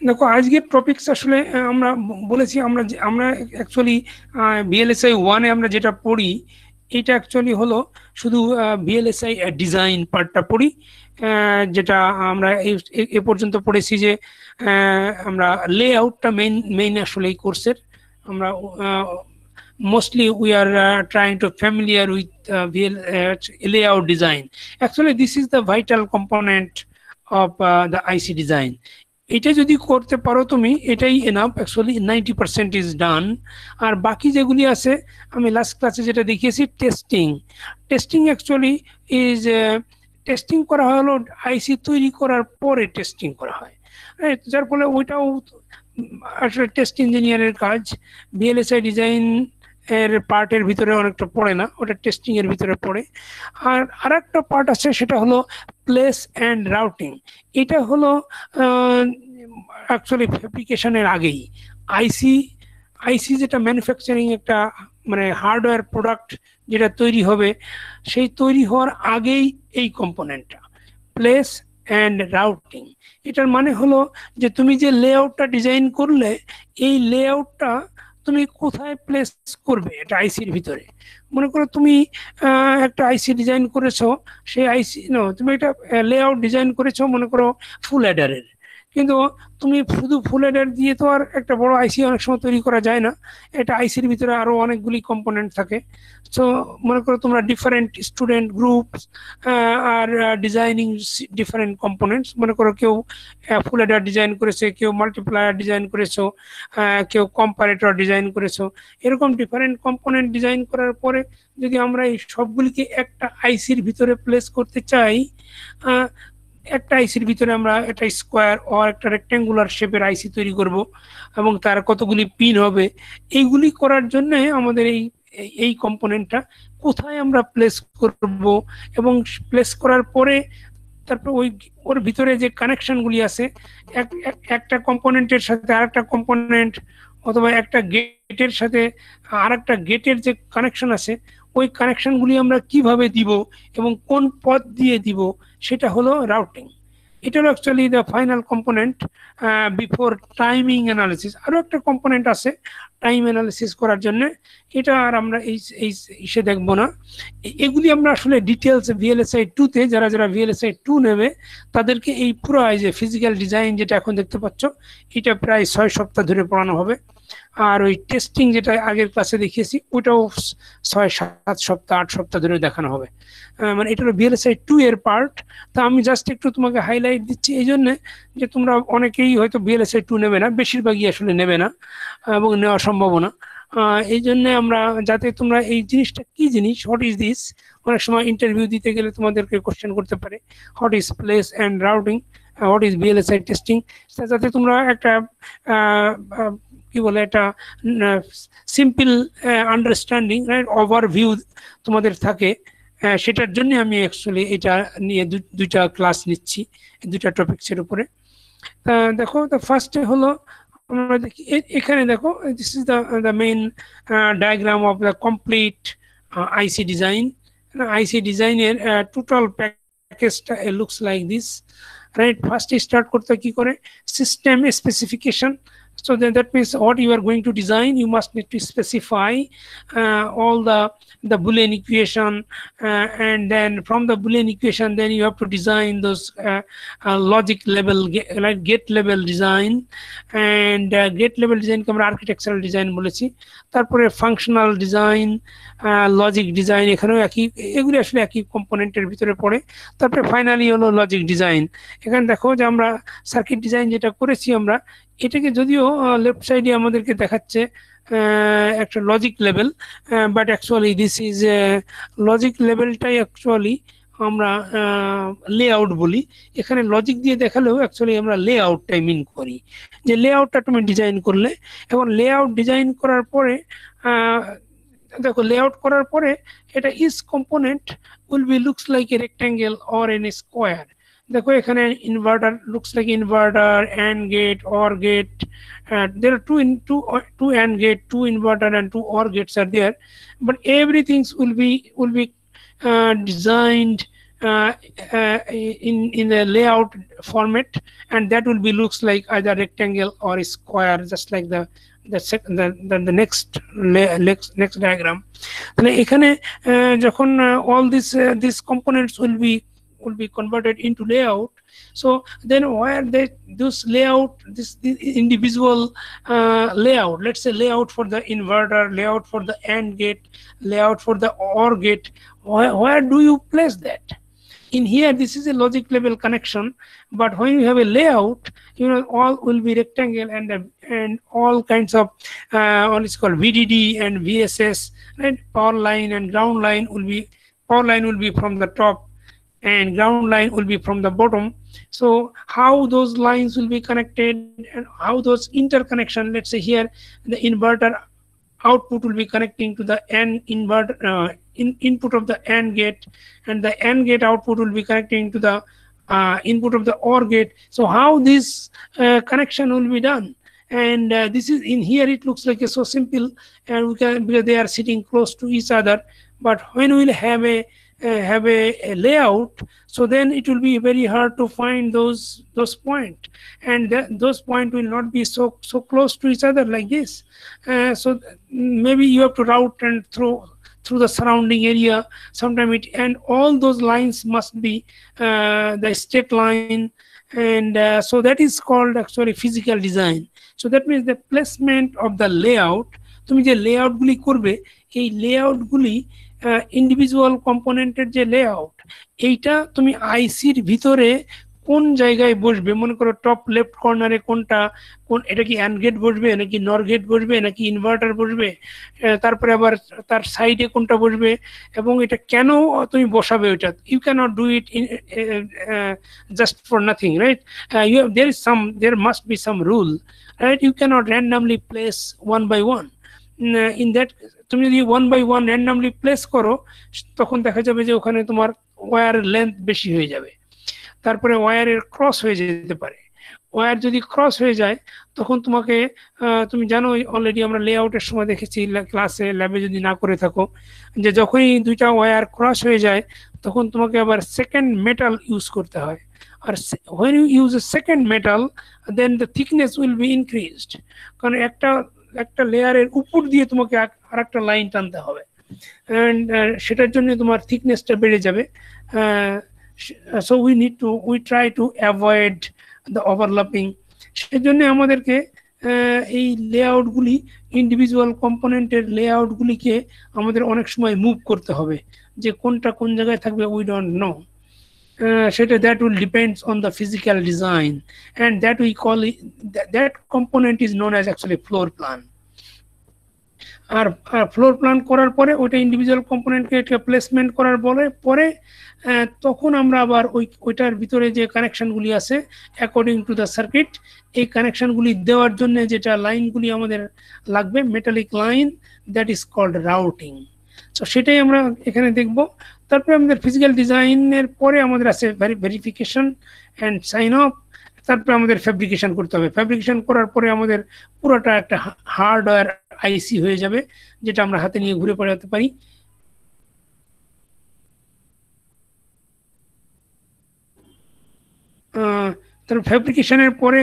দেখো আজকের টপিকস আসলে আমরা বলেছি আমরা অ্যাকচুয়ালি ভিএলএসআই 1-এ আমরা যেটা পড়ি এটা অ্যাকচুয়ালি হলো শুধু ভিএলএসআই ডিজাইন পার্টটা পড়ি, যেটা আমরা এ পর্যন্ত পড়েছি যে আমরা লেআউটটা মেইন আসলে এই কোর্সের। আমরা mostly we are trying to familiar with layout design. Actually this is the vital component of the IC design. এটা যদি করতে পারো তুমি এটাই এনাফ, অ্যাকচুয়ালি 90% ইজ ডান। আর বাকি যেগুলি আছে আমি লাস্ট ক্লাসে যেটা দেখিয়েছি টেস্টিং অ্যাকচুয়ালি ইজ টেস্টিং করা হলো আইসি তৈরি করার পরে টেস্টিং করা হয়, যার ফলে ওইটাও আসলে টেস্ট ইঞ্জিনিয়ারের কাজ। ভিএলএসআই ডিজাইন এর পার্টের ভিতরে অনেকটা পড়ে না, ওটা টেস্টিং এর ভিতরে পড়ে। আর আরেকটা পার্ট আছে সেটা হলো প্লেস অ্যান্ড রাউটিং। এটা হলো অ্যাকচুয়ালি ফ্যাব্রিকেশনের আগেই আইসি যেটা ম্যানুফ্যাকচারিং একটা মানে হার্ডওয়্যার প্রোডাক্ট যেটা তৈরি হবে, সেই তৈরি হওয়ার আগেই এই কম্পোনেন্টটা প্লেস অ্যান্ড রাউটিং। এটার মানে হলো যে তুমি যে লেআউটটা ডিজাইন করলে এই লেআউটটা তুমি কোথায় প্লেস করবে এটা আইসির ভিতরে। মনে করো তুমি একটা আইসি ডিজাইন করেছো, সেই আইসি তুমি একটা লেআউট ডিজাইন করেছো মনে করো ফুল অ্যাডারের, কিন্তু তুমি শুধু ফুল অ্যাডার দিয়ে তো আর একটা বড় আইসি অনেক সময় তৈরি করা যায় না। এটা আইসির ভিতরে আরো অনেকগুলি কম্পোনেন্ট থাকে। সো মনে করো তোমরা ডিফারেন্ট স্টুডেন্ট গ্রুপ আর ডিজাইনিং ডিফারেন্ট কম্পোনেন্টস, মনে করো কেউ ফুল অ্যাডার ডিজাইন করেছে, কেউ মাল্টিপ্লায়ার ডিজাইন করেছো, কেউ কম্পারেটর ডিজাইন করেছো। এরকম ডিফারেন্ট কম্পোনেন্ট ডিজাইন করার পরে যদি আমরা এই সবগুলিকে একটা আইসির ভিতরে প্লেস করতে চাই, একটা আইসির ভিতরে আমরা একটা স্কোয়ার ও একটা রেক্ট্যাঙ্গুলার শেপের আইসি তৈরি করব এবং তার কতগুলি পিন হবে। এইগুলি করার জন্য আমাদের এই কম্পোনেন্টটা কোথায় আমরা প্লেস করব এবং প্লেস করার পরে তারপর ওর ভিতরে যে কানেকশনগুলি আছে একটা কম্পোনেন্টের সাথে আরেকটা কম্পোনেন্ট অথবা একটা গেটের সাথে আরেকটা গেটের যে কানেকশন আছে ওই কানেকশনগুলি আমরা কিভাবে দিব এবং কোন পথ দিয়ে দিব সেটা হলো রাউটিং। এটা হলো actually the final component before timing analysis. আরও একটা কম্পোনেন্ট আছে টাইম অ্যানালিসিস করার জন্য, এটা আর আমরা ইসে দেখবো না। এগুলি আমরা আসলে ডিটেলস ভিএলএসআই 2-তে যারা ভিএলএসআই 2 নেবে তাদেরকে এই পুরো যে ফিজিক্যাল ডিজাইন যেটা এখন দেখতে পাচ্ছ এটা প্রায় 6 সপ্তাহ ধরে পড়ানো হবে। আর ওই টেস্টিং যেটা আগের ক্লাসে দেখিয়েছি ওটাও 6-7 সপ্তাহ 8 সপ্তাহ ধরে দেখানো হবে। মানে এটা হলো ভিএলএসআই 2 এর পার্ট। তা আমি জাস্ট একটু তোমাকে হাইলাইট দিচ্ছি এই জন্য যে তোমরা অনেকেই হয়তো ভিএলএসআই 2 নেবে না, বেশিরভাগই আসলে নেবে না এবং নেওয়া সম্ভব না। এই জন্য আমরা যাতে তোমরা এই জিনিসটা কি জিনিস, হোয়াট ইজ দিস, অনেক সময় ইন্টারভিউ দিতে গেলে তোমাদেরকে কোশ্চেন করতে পারে what is place and routing, what is VLSI testing, যাতে তোমরা একটা কি বলে একটা সিম্পল আন্ডারস্ট্যান্ডিং ওভারভিউ তোমাদের থাকে। সেটার জন্য আমি অ্যাকচুয়ালি এটা নিয়ে দুইটা ক্লাস নিচ্ছি দুইটা টপিকসের উপরে। দেখো ফার্স্টে হলো আমরা দেখি এখানে দেখো this is the main diagram of the complete IC design. IC ডিজাইনের টোটাল প্যাকেজটা লুকস লাইক দিস, রাইট। ফার্স্টে স্টার্ট করতে কি করে system specification. So that means what you are going to design, you must need to specify all the Boolean equation, and then from the Boolean equation then you have to design those logic level, like gate level design, and gate level design ke amra architectural design bolechi, tarpore functional design, logic design, ekhaneo এগুলি আসলে একই কম্পোনেন্টের ভিতরে পড়ে। তারপরে finally হলো logic design. এখানে দেখো যে আমরা সার্কিট ডিজাইন যেটা করেছি আমরা এটাকে যদিও লেফট সাইডে আমাদেরকে দেখাচ্ছে একটা logic level, but actually this is logic লেভেলটাই অ্যাকচুয়ালি আমরা লেআউট বলি। এখানে লজিক দিয়ে দেখালেও অ্যাকচুয়ালি আমরা লেআউটটাই মিন করি, যে লেআউটটা তুমি ডিজাইন করলে এবং লেআউট ডিজাইন করার পরে দেখো লেআউট করার পরে এটা each component will be looks like a rectangle or an square. দেখো এখানে inverter looks like inverter, and gate, or gate, there are two AND gate, two inverter and two OR gates are there, but everything will be designed in the layout format, and that will be looks like either rectangle or a square, just like the next diagram. তাহলে এখানে যখন all these components will be converted into layout, so then where this layout, this individual layout, let's say layout for the inverter, layout for the AND gate, layout for the OR gate, where do you place that? In here, this is a logic level connection, but when you have a layout, all will be rectangle, and all kinds of what is called VDD and VSS, right? Power line and ground line power line will be from the top, and ground line will be from the bottom. So how those lines will be connected, and how those interconnection, let's say here the inverter output will be connecting to the AND inverter input of the AND gate, and the AND gate output will be connecting to the input of the OR gate. So how this connection will be done? And this is in here, it looks like it's so simple, and we can, because they are sitting close to each other. But when we'll have a layout, so then it will be very hard to find those points, and those points will not be so close to each other like this. So maybe you have to route and through the surrounding area sometime, and all those lines must be the straight line, and so that is called actually physical design. So that means the placement of the layout, তুমি যে layout গুলি করবে, এই layout গুলি individual কম্পোনেন্টের যে layout, এইটা তুমি আইসির ভিতরে কোন জায়গায় বসবে, মনে করো টপ লেফট কর্নারে এটা কি অ্যান্ড গেট বসবে, নাকি নর গেট বসবে, নাকি ইনভার্টার বসবে, তারপরে আবার তার সাইডে কোনটা বসবে, এবং এটা কেন তুমি বসাবে ওইটা, you can't do it just for nothing, right? there must be some rule, right? You cannot randomly place one by one. In that, তুমি যদি 1 by 1 randomly place করো, তখন দেখা যাবে যে ওখানে তোমার ওয়্যারের লেন্থ বেশি হয়ে যাবে, তারপরে ওয়্যারের ক্রস হয়ে যেতে পারে। ওয়্যার যদি ক্রস হয়ে যায়, তখন তোমাকে তুমি জানো অলরেডি আমরা লেআউটের সময় দেখেছি ক্লাসে, ল্যাবে যদি না করে থাকো, যে যখনই দুইটা ওয়্যার ক্রস হয়ে যায়, তখন তোমাকে আবার সেকেন্ড মেটাল ইউজ করতে হয়। আর when you use a second metal, then the thickness will be increased, কারণ একটা লেয়ারের উপর দিয়ে তোমাকে আরেকটা লাইন টানতে হবে, এন্ড সেটার জন্য তোমার থিকনেসটা বেড়ে যাবে। so we try to avoid the overlapping. সেজন্য আমাদেরকে এই লেআউটগুলি, ইন্ডিভিজুয়াল কম্পোনেন্টের লেআউটগুলিকে আমাদের অনেক সময় মুভ করতে হবে, যে কোনটা কোন জায়গায় থাকবে উই ডোন্ট নো। সেটা that will depends on the physical design, and that we call it, that component is known as actually floor plan. R floor plan করার পরে ওইটা ইন্ডিভিজুয়াল কম্পোনেন্টকে একটা প্লেসমেন্ট করার পরে তখন আমরা আবার ওইটার ভিতরে যে কানেকশনগুলি আছে অ্যাকর্ডিং টু দ্য সার্কিট, এই কানেকশনগুলি দেওয়ার জন্য যেটা লাইনগুলি আমাদের লাগবে, metallic line, that is called routing. তো সেটাই আমরা এখানে দেখব। তারপরে আমাদের ফিজিক্যাল ডিজাইনের পরে আমাদের আছে ভেরিফিকেশন অ্যান্ড সাইন অফ, তারপরে আমাদের ফ্যাব্রিকেশন করতে হবে। ফ্যাব্রিকেশন করার পরে আমাদের পুরোটা একটা হার্ডওয়্যার আইসি হয়ে যাবে, যেটা আমরা হাতে নিয়ে ঘুরে পড়াতে পারি। তারপর ফ্যাব্রিকেশনের পরে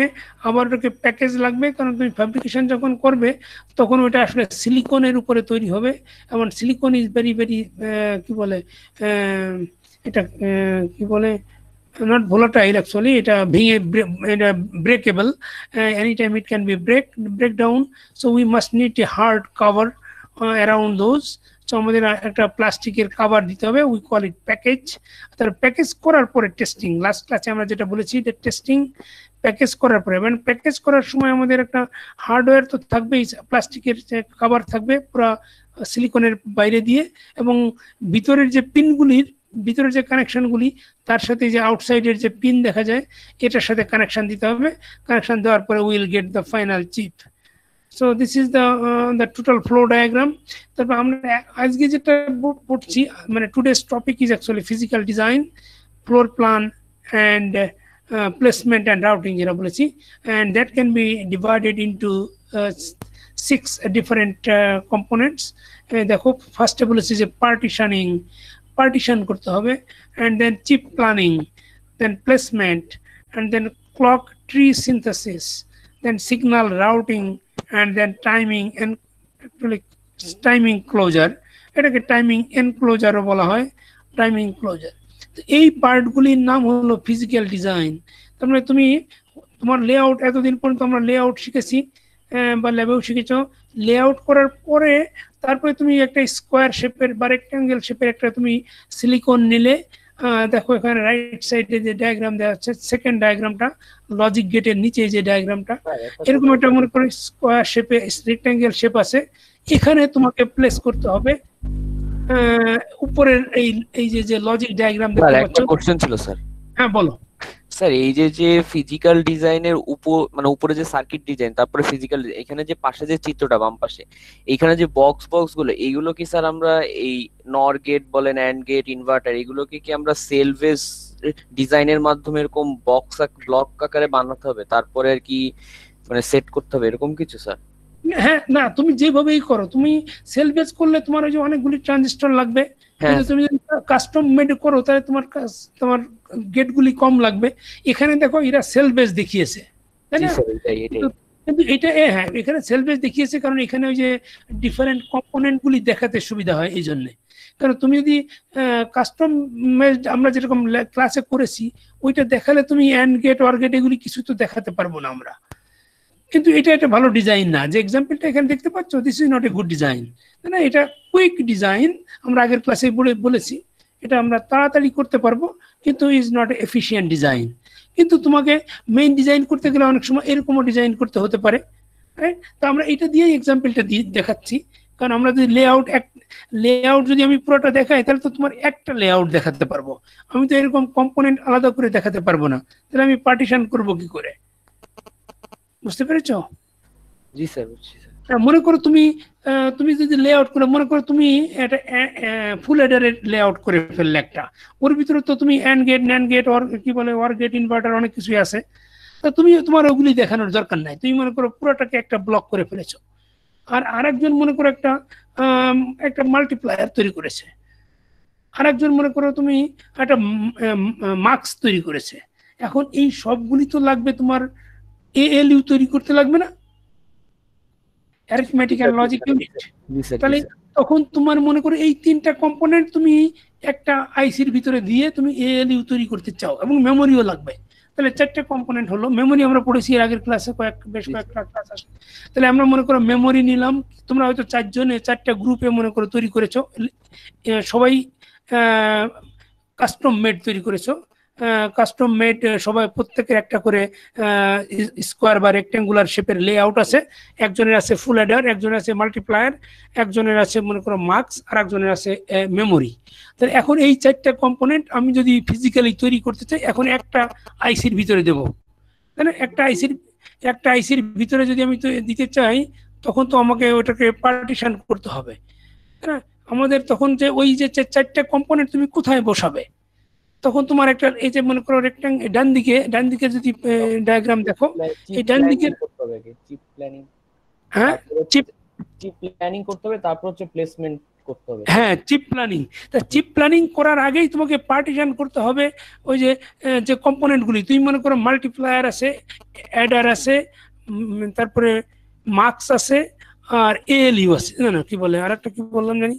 আবার ওটাকে প্যাকেজ লাগবে, কারণ তুমি ফ্যাব্রিকেশন যখন করবে তখন ওটা আসলে সিলিকনের উপরে তৈরি হবে, এবং সিলিকন ইজ ভেরি কি বলে এটা কি বলে, not volatile actually, এটা ভেঙে এটা breakable, anytime it can be break down, so we must need a hard cover around those. So আমাদের একটা প্লাস্টিকের কভার দিতে হবে, উই কল ইট প্যাকেজ। তার প্যাকেজ করার পরে টেস্টিং, লাস্ট ক্লাসে আমরা যেটা বলেছি যে টেস্টিং প্যাকেজ করার পরে, মানে প্যাকেজ করার সময় আমাদের একটা হার্ডওয়্যার তো থাকবেই, প্লাস্টিকের যে কভার থাকবে পুরো সিলিকনের বাইরে দিয়ে, এবং ভিতরের যে পিনগুলির ভিতরের যে কানেকশনগুলি, তার সাথে যে আউটসাইডের যে পিন দেখা যায়, এটার সাথে কানেকশন দিতে হবে। কানেকশন দেওয়ার পরে will get the final chip. So this is the total flow diagram. তারপর আমরা আজকে যেটা পড়ছি, মানে today's topic is actually physical design, floor plan and placement and routing যেটা বলেছি, and that can be divided into 6 different components. দেখো ফার্স্টে বলেছি যে পার্টিশনিং, পার্টিশন করতে হবে, and then chip planning, then placement, and then clock tree synthesis, then signal routing, and then timing and timing closure, এটাকে timing এনক্লোজারও বলা হয়, টাইমিং ক্লোজার। তো এই পার্টগুলির নাম হলো ফিজিক্যাল ডিজাইন। তার মানে তুমি তোমার লেআউট, এতদিন পর্যন্ত আমরা লেআউট শিখেছি বা ল্যাবেও শিখেছ। লেআউট করার পরে তারপরে তুমি একটা স্কোয়ার শেপের বা রেক্ট্যাঙ্গেল শেপের একটা তুমি সিলিকন নিলে, দেখো এখানে রাইট সাইডে যে ডায়াগ্রাম দেওয়া হচ্ছে, সেকেন্ড ডায়াগ্রামটা লজিক গেটের নিচে যে ডায়াগ্রামটা, এরকম একটা মনে করো স্কোয়ার শেপে রেক্ট্যাঙ্গেল শেপ আছে, এখানে তোমাকে প্লেস করতে হবে উপরের এই এই যে লজিক ডায়াগ্রাম দেখতে পাচ্ছ। একটা কোশ্চেন ছিল স্যার। হ্যাঁ বলো স্যার, এই যে ফিজিক্যাল ডিজাইনের মানে উপরে যে সার্কিট ডিজাইন, তারপরে ফিজিক্যাল, এখানে যে পাশে যে চিত্রটা বাম পাশে, এইখানে যে বক্স গুলো, এইগুলো কি স্যার আমরা এই নর গেট বলেন, অ্যান্ড গেট, ইনভার্টার, এগুলোকে কি আমরা সেল বেস ডিজাইনের মাধ্যমে এরকম ব্লক আকারে বানাতে হবে, তারপরে আর কি মানে সেট করতে হবে, এরকম কিছু স্যার? হ্যাঁ, না তুমি যেভাবেই করো, তুমি সেল বেস করলে তোমার ওই যে অনেকগুলি ট্রানজিস্টর লাগবে, কিন্তু তুমি যদি কাস্টম মেড করো তাহলে তোমার গেটগুলি কম লাগবে। এখানে দেখো এরা সেল বেস দেখিয়েছে, তাই না? কিন্তু এটা হ্যাঁ, এখানে সেল বেস দেখিয়েছে কারণ এখানে ওই যে ডিফারেন্ট কম্পোনেন্ট গুলি দেখাতে সুবিধা হয় এই জন্য। কারণ তুমি যদি কাস্টম মেড আমরা যেরকম ক্লাসে করেছি ওইটা দেখালে তুমি অ্যান্ড গেট অর গেট এগুলি কিছু তো দেখাতে পারবো না আমরা। কিন্তু এটা একটা ভালো ডিজাইন না, যে এক্সাম্পলটা এখানে দেখতে পাচ্ছ, this is not a good design, তাই না? এটা কুইক ডিজাইন, আমরা আগের ক্লাসে বলেছি এটা আমরা তাড়াতাড়ি করতে পারবো, কিন্তু ইজ নট এফিশিয়েন্ট ডিজাইন। কিন্তু তোমাকে মেইন ডিজাইন করতে গেলে অনেক সময় এরকমও ডিজাইন করতে হতে পারে, রাইট? তো আমরা এটা দিয়ে এক্সাম্পলটা দিয়ে দেখাচ্ছি, কারণ আমরা যদি লেআউট যদি আমি পুরোটা দেখাই তাহলে তো তোমার একটা লেআউট দেখাতে পারবো, আমি তো এরকম কম্পোনেন্ট আলাদা করে দেখাতে পারবো না, তাহলে আমি পার্টিশন করবো কি করে? বুঝতে পেরেছ? জি স্যার, বুঝছি স্যার। মনে করো তুমি যদি লেআউট করে, মনে করো তুমি একটা ফুল এডারের লেআউট করে ফেললে একটা, ওর ভিতরে তো তুমি and gate, NAND gate, or কি বলে ওয়ার গেট, ইনভার্টার, অনেক কিছুই আছে। তা তুমি তোমার ওগুলি দেখানোর দরকার নাই, তুমি মনে করো পুরোটাকে একটা ব্লক করে ফেলেছো। আর আরেকজন মনে করো একটা মাল্টিপ্লায়ার তৈরি করেছে, আরেকজন মনে করো তুমি একটা মার্কস তৈরি করেছে। এখন এই সবগুলি তো লাগবে তোমার এএলইউ তৈরি করতে, লাগবে না? Arithmetic and logic unit. তাহলে তখন তোমার মনে করো এই তিনটা কম্পোনেন্ট তুমি একটা আইসির ভিতরে দিয়ে তুমি এএলইউ তৈরি করতে চাও, এবং মেমোরিও লাগবে। তাহলে চারটা কম্পোনেন্ট হলো, মেমোরি আমরা পড়েছি এর আগের ক্লাসে, বেশ কয়েকটা ক্লাস আসে। তাহলে আমরা মনে করো মেমোরি নিলাম, তোমরা হয়তো চারজনে চারটা গ্রুপে মনে করো তৈরি করেছো, সবাই কাস্টম মেড তৈরি করেছো, কাস্টম মেড সবাই প্রত্যেকের একটা করে স্কোয়ার বা রেক্টেঙ্গুলার শেপের লেআউট আছে। একজনের আছে ফুল অ্যাডার, একজনের আছে মাল্টিপ্লায়ার, একজনের আছে মনে করো মার্কস, আর একজনের আছে মেমোরি। তাহলে এখন এই চারটা কম্পোনেন্ট আমি যদি ফিজিক্যালি তৈরি করতে চাই, এখন একটা আইসির ভিতরে দেবো, তাই না? একটা আইসির ভিতরে যদি আমি দিতে চাই, তখন তো আমাকে ওটাকে পার্টিশন করতে হবে, হ্যাঁ। আমাদের তখন যে ওই যে চারটা কম্পোনেন্ট তুমি কোথায় বসাবে, তখন তোমার একটা এই যে মনে করো ডান দিকে যদি ডায়াগ্রাম দেখো, এই ডান দিকের চিপ প্ল্যানিং, হ্যাঁ চিপ প্ল্যানিং করতে হবে, তারপর হচ্ছে প্লেসমেন্ট করতে হবে। হ্যাঁ, চিপ প্ল্যানিং। তা চিপ প্ল্যানিং করার আগেই তোমাকে পার্টিশন করতে হবে ওই যে কম্পোনেন্টগুলি। তুমি মনে করো মাল্টিপ্লায়ার আছে, অ্যাডার আছে, তারপরে মার্কস আছে, আর এএলইউ আছে, না কি বলে আর একটা কি বললাম জানি,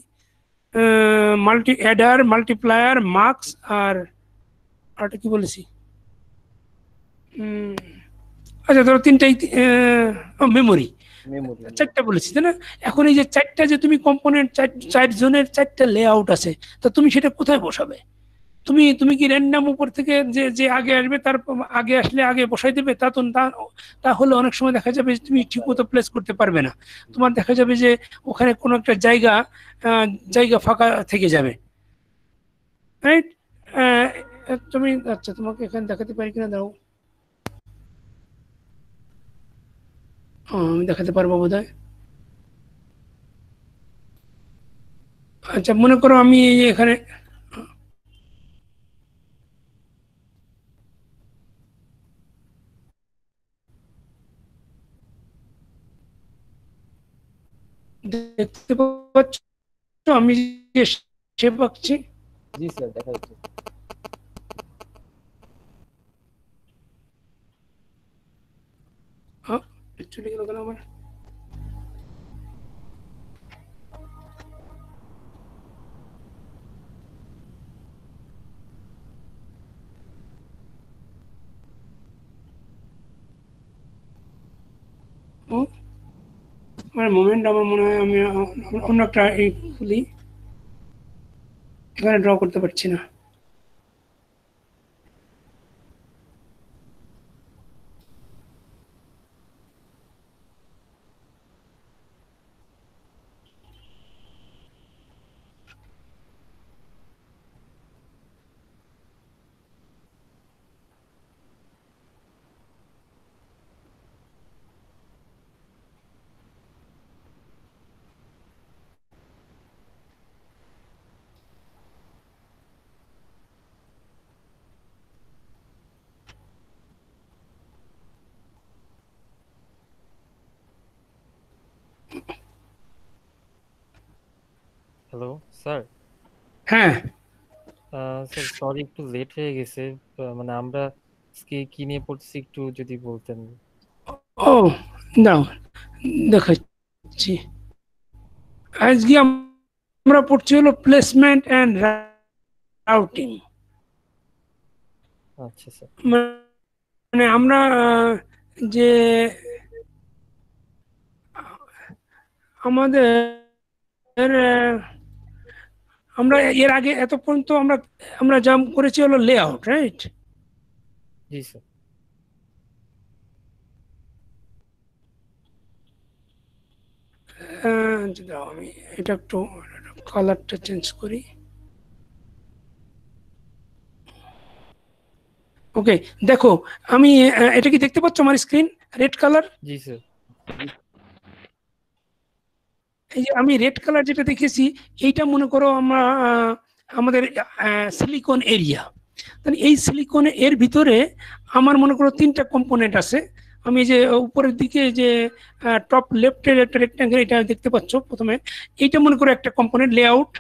অ্যাডার, মাল্টিপ্লায়ার, মার্কস, আর আরটা কি বলেছি, আচ্ছা ধরো তিনটাই, মেমোরি, চারটা বলেছি তাই না? এখন এই যে চারটা যে তুমি কম্পোনেন্ট, চার জনের চারটা লেআউট আছে, তা তুমি সেটা কোথায় বসাবে? তুমি কি র্যান্ডাম উপর থেকে যে আগে আসবে তার আগে আসলে আগে বসাই দেবে? তাহলে অনেক সময় দেখা যাবে যে তুমি ঠিক মতো প্লেস করতে পারবে না, তোমার দেখা যাবে যে ওখানে কোনো একটা জায়গা ফাঁকা থেকে যাবে, রাইট? তুমি আচ্ছা তোমাকে এখানে দেখাতে পারি কিনা, দাও, আমি দেখাতে পারবো বোধহয়। আচ্ছা মনে করো আমি এখানে দেখতে পাচ্ছ আমি শেপ আঁকছি, জি স্যার, দেখা যাচ্ছে। চলে গেল কেন আমার? ও আমার মোমেন্ট, আমার মনে হয় আমি অন্য একটা এই খুলি, এখানে ড্র করতে পারছি না। Hello sir. হ্যাঁ স্যার সরি, একটু লেট হয়ে গেছে। মানে আমরা আজকে কি নিয়ে পড়তেছি একটু যদি বলতেন। ও দাও দেখাচ্ছি। আজকে আমরা পড়ছি হলো প্লেসমেন্ট অ্যান্ড রাউটিং। আচ্ছা স্যার। মানে আমরা যে আমাদের আমরা এর আগে এত পর্যন্ত আমরা আমরা যা করেছি হলো লেআউট, রাইট? জি স্যার। দাও আমি এটা একটু কালারটা চেঞ্জ করি। ওকে, দেখো আমি এটা কি দেখতে পাচ্ছ আমার স্ক্রিন? Red colour. জি স্যার। এই যে আমি রেড কালার যেটা দেখেছি, এইটা মনে করো আমরা আমাদের সিলিকন এরিয়া। তাহলে এই সিলিকন এর ভিতরে আমার মনে করো তিনটা কম্পোনেন্ট আছে। আমি যে উপরের দিকে যে টপ লেফটের একটা রেক্ট্যাঙ্গেল এটা দেখতে পাচ্ছ প্রথমে, এইটা মনে করো একটা কম্পোনেন্ট লেআউট,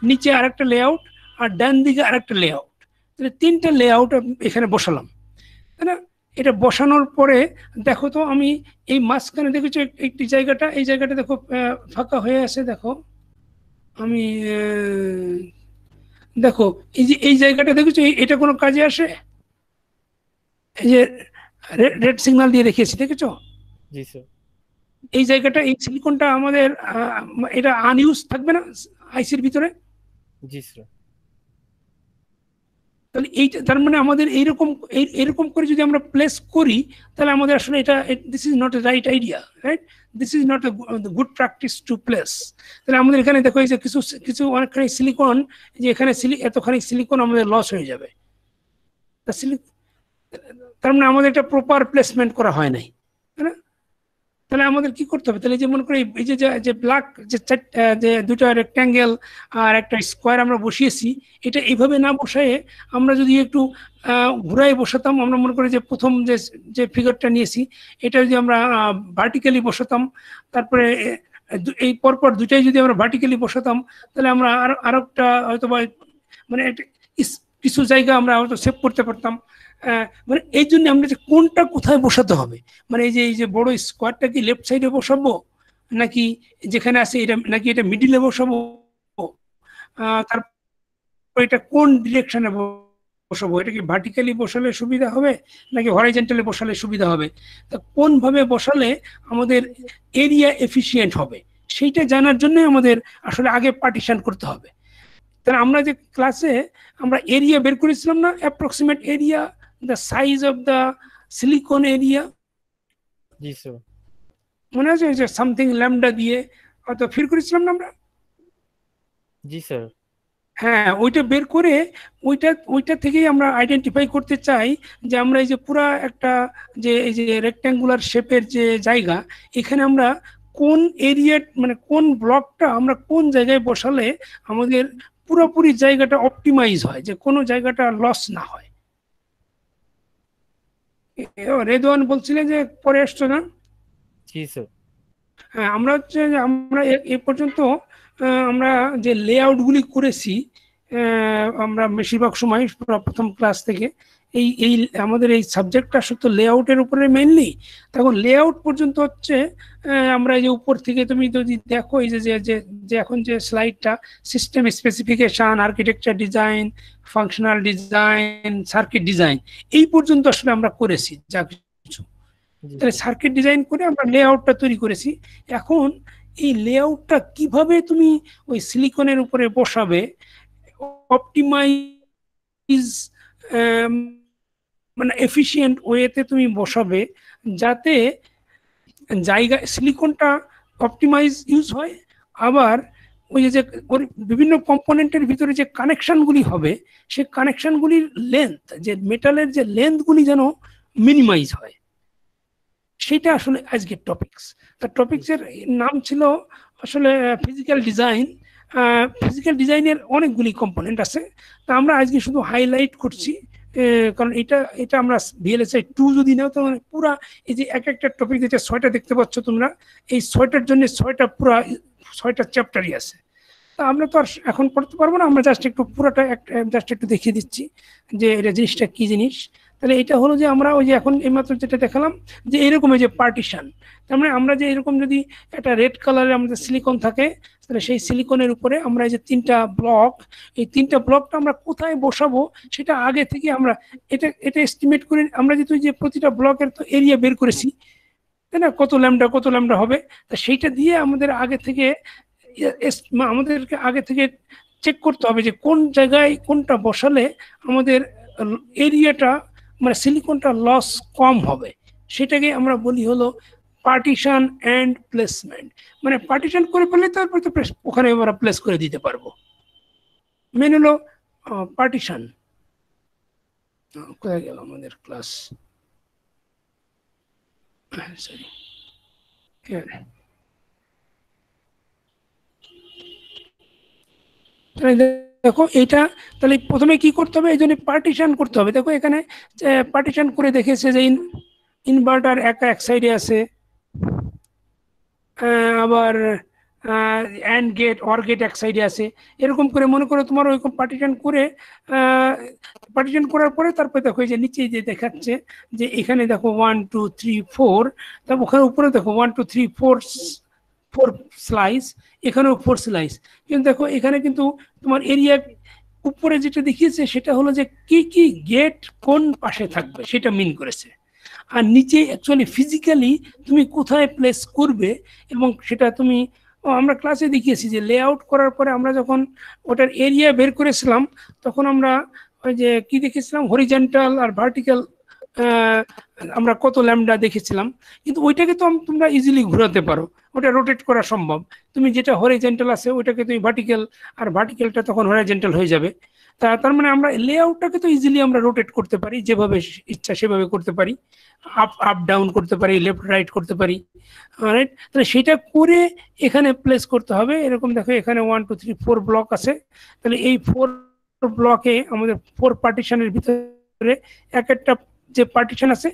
নিচে আরেকটা লেআউট, আর ডান দিকে আরেকটা লেআউট। তাহলে তিনটা লেআউট এখানে বসালাম, তাই না? এটা বসানোর পরে দেখো তো আমি এই মাঝখানে দেখেছো একটি জায়গাটা, এই জায়গাটা দেখো ফাঁকা হয়ে আছে। দেখো আমি দেখো এই যে এই জায়গাটা দেখেছো, এটা কোনো কাজে আসে? এই যে রেড সিগন্যাল দিয়ে রেখেছি, দেখেছো? জি স্যার। এই জায়গাটা, এই সিলিকনটা আমাদের এটা আনইউজ থাকবে না আইসির ভিতরে? জি স্যার। তাহলে এইটা তার মানে আমাদের এইরকম এরকম করে যদি আমরা প্লেস করি, তাহলে আমাদের আসলে এটা this is not a right idea, right? This is not a good practice to place. তাহলে আমাদের এখানে দেখো এই যে কিছু কিছু অনেকখানি সিলিকন, যে এখানে এতখানি সিলিকন আমাদের লস হয়ে যাবে। তার মানে আমাদের এটা প্রপার প্লেসমেন্ট করা হয় নাই, তাই না? তাহলে আমাদের কি করতে হবে? তাহলে যে মনে করি এই যে যে ব্ল্যাক যে দুটো রেক্ট্যাঙ্গেল আর একটা স্কোয়ার আমরা বসিয়েছি, এটা এইভাবে না বসায় আমরা যদি একটু ঘুরাই বসাতাম, আমরা মনে করি যে প্রথম যে যে ফিগারটা নিয়েছি এটা যদি আমরা ভার্টিক্যালি বসাতাম, তারপরে এই পরপর দুটাই যদি আমরা ভার্টিক্যালি বসাতাম, তাহলে আমরা আরো একটা হয়তো বা মানে কিছু জায়গা আমরা হয়তো সেভ করতে পারতাম। মানে এই জন্য আমরা যে কোনটা কোথায় বসাতে হবে, মানে এই যে বড় স্কোয়ারটা কি লেফট সাইডে বসাবো, নাকি যেখানে আছে এটা, নাকি এটা মিডিলে বসাবো, তারপর এটা কোন ডিরেকশনে বসাবো, এটা কি ভার্টিক্যালি বসালে সুবিধা হবে নাকি হরাইজন্টালি বসালে সুবিধা হবে, তা কোন ভাবে বসালে আমাদের এরিয়া এফিসিয়েন্ট হবে, সেইটা জানার জন্য আমাদের আসলে আগে পার্টিশন করতে হবে। তাহলে আমরা যে ক্লাসে আমরা এরিয়া বের করেছিলাম না, approximate area, the size of the silicon area, জি স্যার। মনে আছে? যে সামথিং ল্যামডা দিয়ে হয়তো ফিল করেছিলাম না আমরা? জি স্যার। হ্যাঁ, ওইটা বের করে ওইটা থেকেই আমরা আইডেন্টিফাই করতে চাই যে আমরা এই যে পুরা একটা যে এই যে রেক্ট্যাঙ্গুলার শেপের যে জায়গা, এখানে আমরা কোন এরিয়া মানে কোন ব্লকটা আমরা কোন জায়গায় বসালে আমাদের পুরোপুরি জায়গাটা অপটিমাইজ হয়, যে কোনো জায়গাটা লস না হয়। রেদওয়ান বলছিলেন যে পরে আসছো না? জি স্যার। হ্যাঁ, আমরা হচ্ছে যে আমরা এ পর্যন্ত আমরা যে লেআউটগুলি করেছি, আমরা বেশিরভাগ সময় প্রথম ক্লাস থেকে এই এই আমাদের এই সাবজেক্টটা শুধু লেআউটের উপরে মেইনলি। তখন লেআউট পর্যন্ত হচ্ছে আমরা এই যে উপর থেকে তুমি যদি দেখো এই যে যে যে এখন যে স্লাইডটা system specification, architecture design, functional design, circuit design, এই পর্যন্ত আসলে আমরা করেছি যা কিছু। তাহলে সার্কিট ডিজাইন করে আমরা লেআউটটা তৈরি করেছি। এখন এই লেআউটটা কিভাবে তুমি ওই সিলিকনের উপরে বসাবে, অপটিমাইজ মানে এফিশিয়েন্ট ওয়েতে তুমি বসাবে, যাতে জায়গা সিলিকনটা অপটিমাইজ ইউজ হয়, আবার ওই যে বিভিন্ন কম্পোনেন্টের ভিতরে যে কানেকশনগুলি হবে সেই কানেকশনগুলির লেন্থ, যে মেটালের যে লেন্থগুলি যেন মিনিমাইজ হয়, সেটা আসলে আজকের টপিকস। তার টপিক্সের নাম ছিল আসলে ফিজিক্যাল ডিজাইন। ফিজিক্যাল ডিজাইনের অনেকগুলি কম্পোনেন্ট আছে, তা আমরা আজকে শুধু হাইলাইট করছি, কারণ এটা আমরা VLSI 2 যদি নাও তো পুরা এই যে এক একটা টপিক যেটা 6টা দেখতে পাচ্ছ তোমরা, এই 6টার জন্য 6টা চ্যাপ্টারই আছে। তা আমরা তো আর এখন পড়তে পারবো না, আমরা জাস্ট একটু পুরোটা জাস্ট একটু দেখিয়ে দিচ্ছি যে এটা জিনিসটা কি জিনিস। তাহলে এটা হলো যে আমরা ওই যে এখন এইমাত্র যেটা দেখালাম যে এরকম এই যে পার্টিশন, তার মানে আমরা যে এরকম যদি একটা রেড কালারের আমাদের সিলিকন থাকে, তাহলে সেই সিলিকনের উপরে আমরা এই যে 3টা ব্লক, এই 3টা ব্লকটা আমরা কোথায় বসাবো সেটা আগে থেকে আমরা এটা এস্টিমেট করে আমরা যেহেতু যে প্রতিটা ব্লকের তো এরিয়া বের করেছি, তাই না, কত ল্যামডা হবে, তা সেইটা দিয়ে আমাদেরকে আগে থেকে চেক করতে হবে যে কোন জায়গায় কোনটা বসালে আমাদের এরিয়াটা মানে সিলিকনটা লস কম হবে। সেটাকে আমরা বলি হলো পার্টিশন অ্যান্ড প্লেসমেন্ট। মানে পার্টিশন করে ফেললে তারপরে তো ওখানে আমরা প্লেস করে দিতে পারবো। মেন হলো পার্টিশন। কোথায় গেল আমাদের ক্লাস? সরি, দেখো এটা তাহলে প্রথমে কি করতে হবে, এই জন্য পার্টিশন করতে হবে। দেখো এখানে পার্টিশন করে দেখেছে যে ইনভার্টার এক সাইডে আছে, আবার অ্যান্ড গেট অর গেট এক সাইডে আছে, এরকম করে মনে করো তোমার ওইরকম পার্টিশন করার পরে তারপরে দেখো এই যে নিচে যে দেখাচ্ছে যে এখানে দেখো 1 2 3 4, তারপর ওখানে উপরে দেখো 1 2 3 4 স্লাইস, এখানেও 4 স্লাইস। কিন্তু দেখো এখানে কিন্তু তোমার এরিয়া উপরে যেটা দেখিয়েছে সেটা হলো যে কি কি গেট কোন পাশে থাকবে সেটা মিন করেছে, আর নিচে অ্যাকচুয়ালি ফিজিক্যালি তুমি কোথায় প্লেস করবে এবং সেটা তুমি আমরা ক্লাসে দেখিয়েছি যে লেআউট করার পরে আমরা যখন ওটার এরিয়া বের করেছিলাম তখন আমরা ওই যে কি দেখেছিলাম, হরিজন্টাল আর ভার্টিক্যাল আমরা কত ল্যামডা দেখেছিলাম, কিন্তু ওইটাকে তো তোমরা ইজিলি ঘোরাতে পারো, ওটা রোটেট করা সম্ভব। তুমি যেটা হরিজন্টাল আছে ওইটাকে তুমি ভার্টিক্যাল, আর ভার্টিক্যালটা তখন হরিজন্টাল হয়ে যাবে। তার মানে আমরা লেআউটটাকে তো ইজিলি আমরা রোটেট করতে পারি, যেভাবে ইচ্ছা সেভাবে করতে পারি, আপ ডাউন করতে পারি, লেফট রাইট করতে পারি, রাইট। তাহলে সেটা করে এখানে প্লেস করতে হবে। এরকম দেখো এখানে 1 2 3 4 ব্লক আছে, তাহলে এই 4 ব্লকে আমাদের 4 পার্টিশনের ভিতরে এক একটা যে পার্টিশন আছে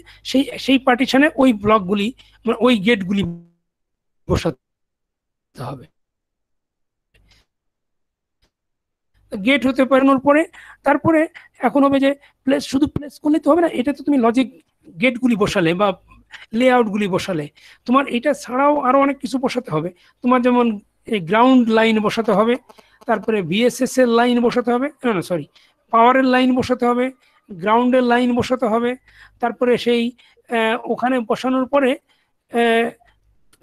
সেই পার্টিশনে ওই ব্লকগুলি মানে ওই গেটগুলি বসাতে হবে। গেট হতে পারানোর পরে তারপরে এখন হবে যে শুধু প্লেস করলে তো হবে না, এটা তো তুমি লজিক গেটগুলি বসালে বা লেআউটগুলি বসালে তোমার এটা ছাড়াও আরো অনেক কিছু বসাতে হবে। তোমার যেমন এই গ্রাউন্ড লাইন বসাতে হবে, তারপরে VSS এর লাইন বসাতে হবে, না সরি পাওয়ারের লাইন বসাতে হবে, গ্রাউন্ডের লাইন বসাতে হবে। তারপরে সেই ওখানে বসানোর পরে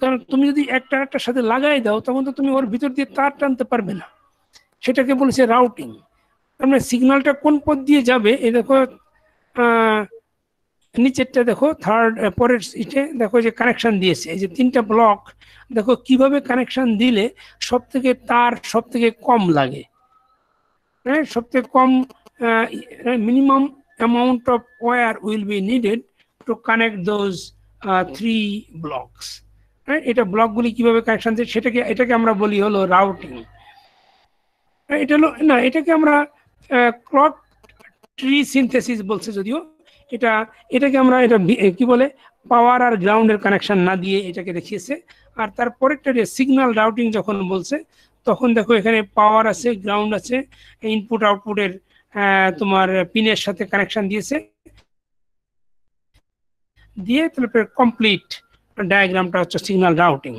কারণ তুমি যদি একটার সাথে লাগাই দাও তখন তো তুমি ওর ভিতর দিয়ে তার টানতে পারবে না, সেটাকে বলেছে রাউটিং। তার মানে সিগন্যালটা কোন পথ দিয়ে যাবে, এই দেখো নিচেরটা দেখো পরের সিটে দেখো যে কানেকশন দিয়েছে, এই যে 3টা ব্লক দেখো কিভাবে কানেকশন দিলে সব থেকে কম লাগে, হ্যাঁ সব থেকে কম minimum amount of wire will be needed to connect those 3 blocks. হ্যাঁ, এটা ব্লকগুলি কিভাবে কানেকশন দিচ্ছে এটাকে আমরা বলি হলো রাউটিং। এটা হলো না, এটাকে আমরা ক্লক ট্রি সিনথেসিস বলছে, যদিও এটাকে আমরা এটা কি বলে পাওয়ার আর গ্রাউন্ডের কানেকশন না দিয়ে এটাকে দেখিয়েছে। আর তারপরেরটা যে সিগন্যাল রাউটিং যখন বলছে তখন দেখো এখানে পাওয়ার আছে, গ্রাউন্ড আছে, ইনপুট আউটপুটের তোমার পিনের সাথে কানেকশন দিয়েছে, দিয়ে তারপরে কমপ্লিট ডায়াগ্রামটা হচ্ছে সিগন্যাল রাউটিং।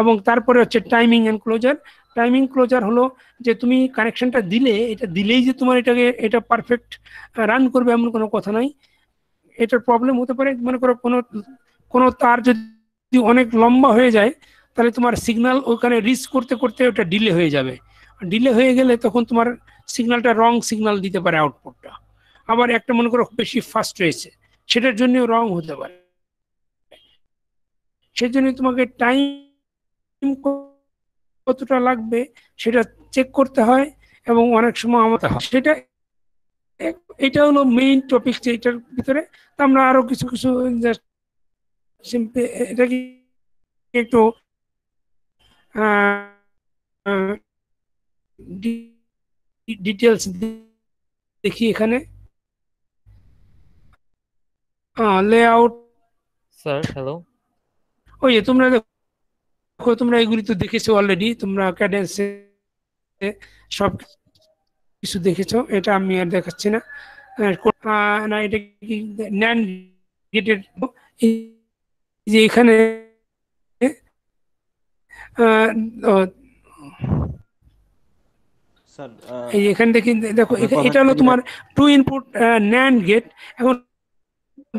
এবং তারপরে হচ্ছে timing and closure. Timing closure হলো যে তুমি কানেকশনটা দিলে, এটা দিলেই যে তোমার এটা পারফেক্ট রান করবে এমন কোনো কথা নাই। এটার প্রবলেম হতে পারে, মনে করো কোনো তার যদি অনেক লম্বা হয়ে যায়, তাহলে তোমার সিগন্যাল ওখানে রিচ করতে করতে ওটা ডিলে হয়ে যাবে। ডিলে হয়ে গেলে তখন তোমার সিগন্যালটা রং সিগন্যাল দিতে পারে আউটপুটটা। আবার একটা মনে করো বেশি ফাস্ট হয়েছে, সেটার জন্য রং হতে পারে। সেজন্য তোমাকে টাইম কতটা লাগবে সেটা চেক করতে হয়, এবং অনেক সময় আমাদের সেটা, এটা হলো মেইন টপিক এটার ভিতরে। তো আমরা আরো কিছু কিছু এটাকে একটু ডিটেলস দেখি এখানে। Layout, sir hello. ওই যে তোমরা দেখো, তোমরা এগুলি তো দেখেছো অলরেডি, তোমরা ক্যাডেন্সে সব কিছু দেখেছো, এটা আমি আর দেখাচ্ছি না। না, এটা কি ন্যান্ড গেটের, যে এখানে স্যার এই এখান থেকে দেখো, আপনার কথা এটা হলো clear- তোমার টু ইনপুট ন্যান্ড গেট। এখন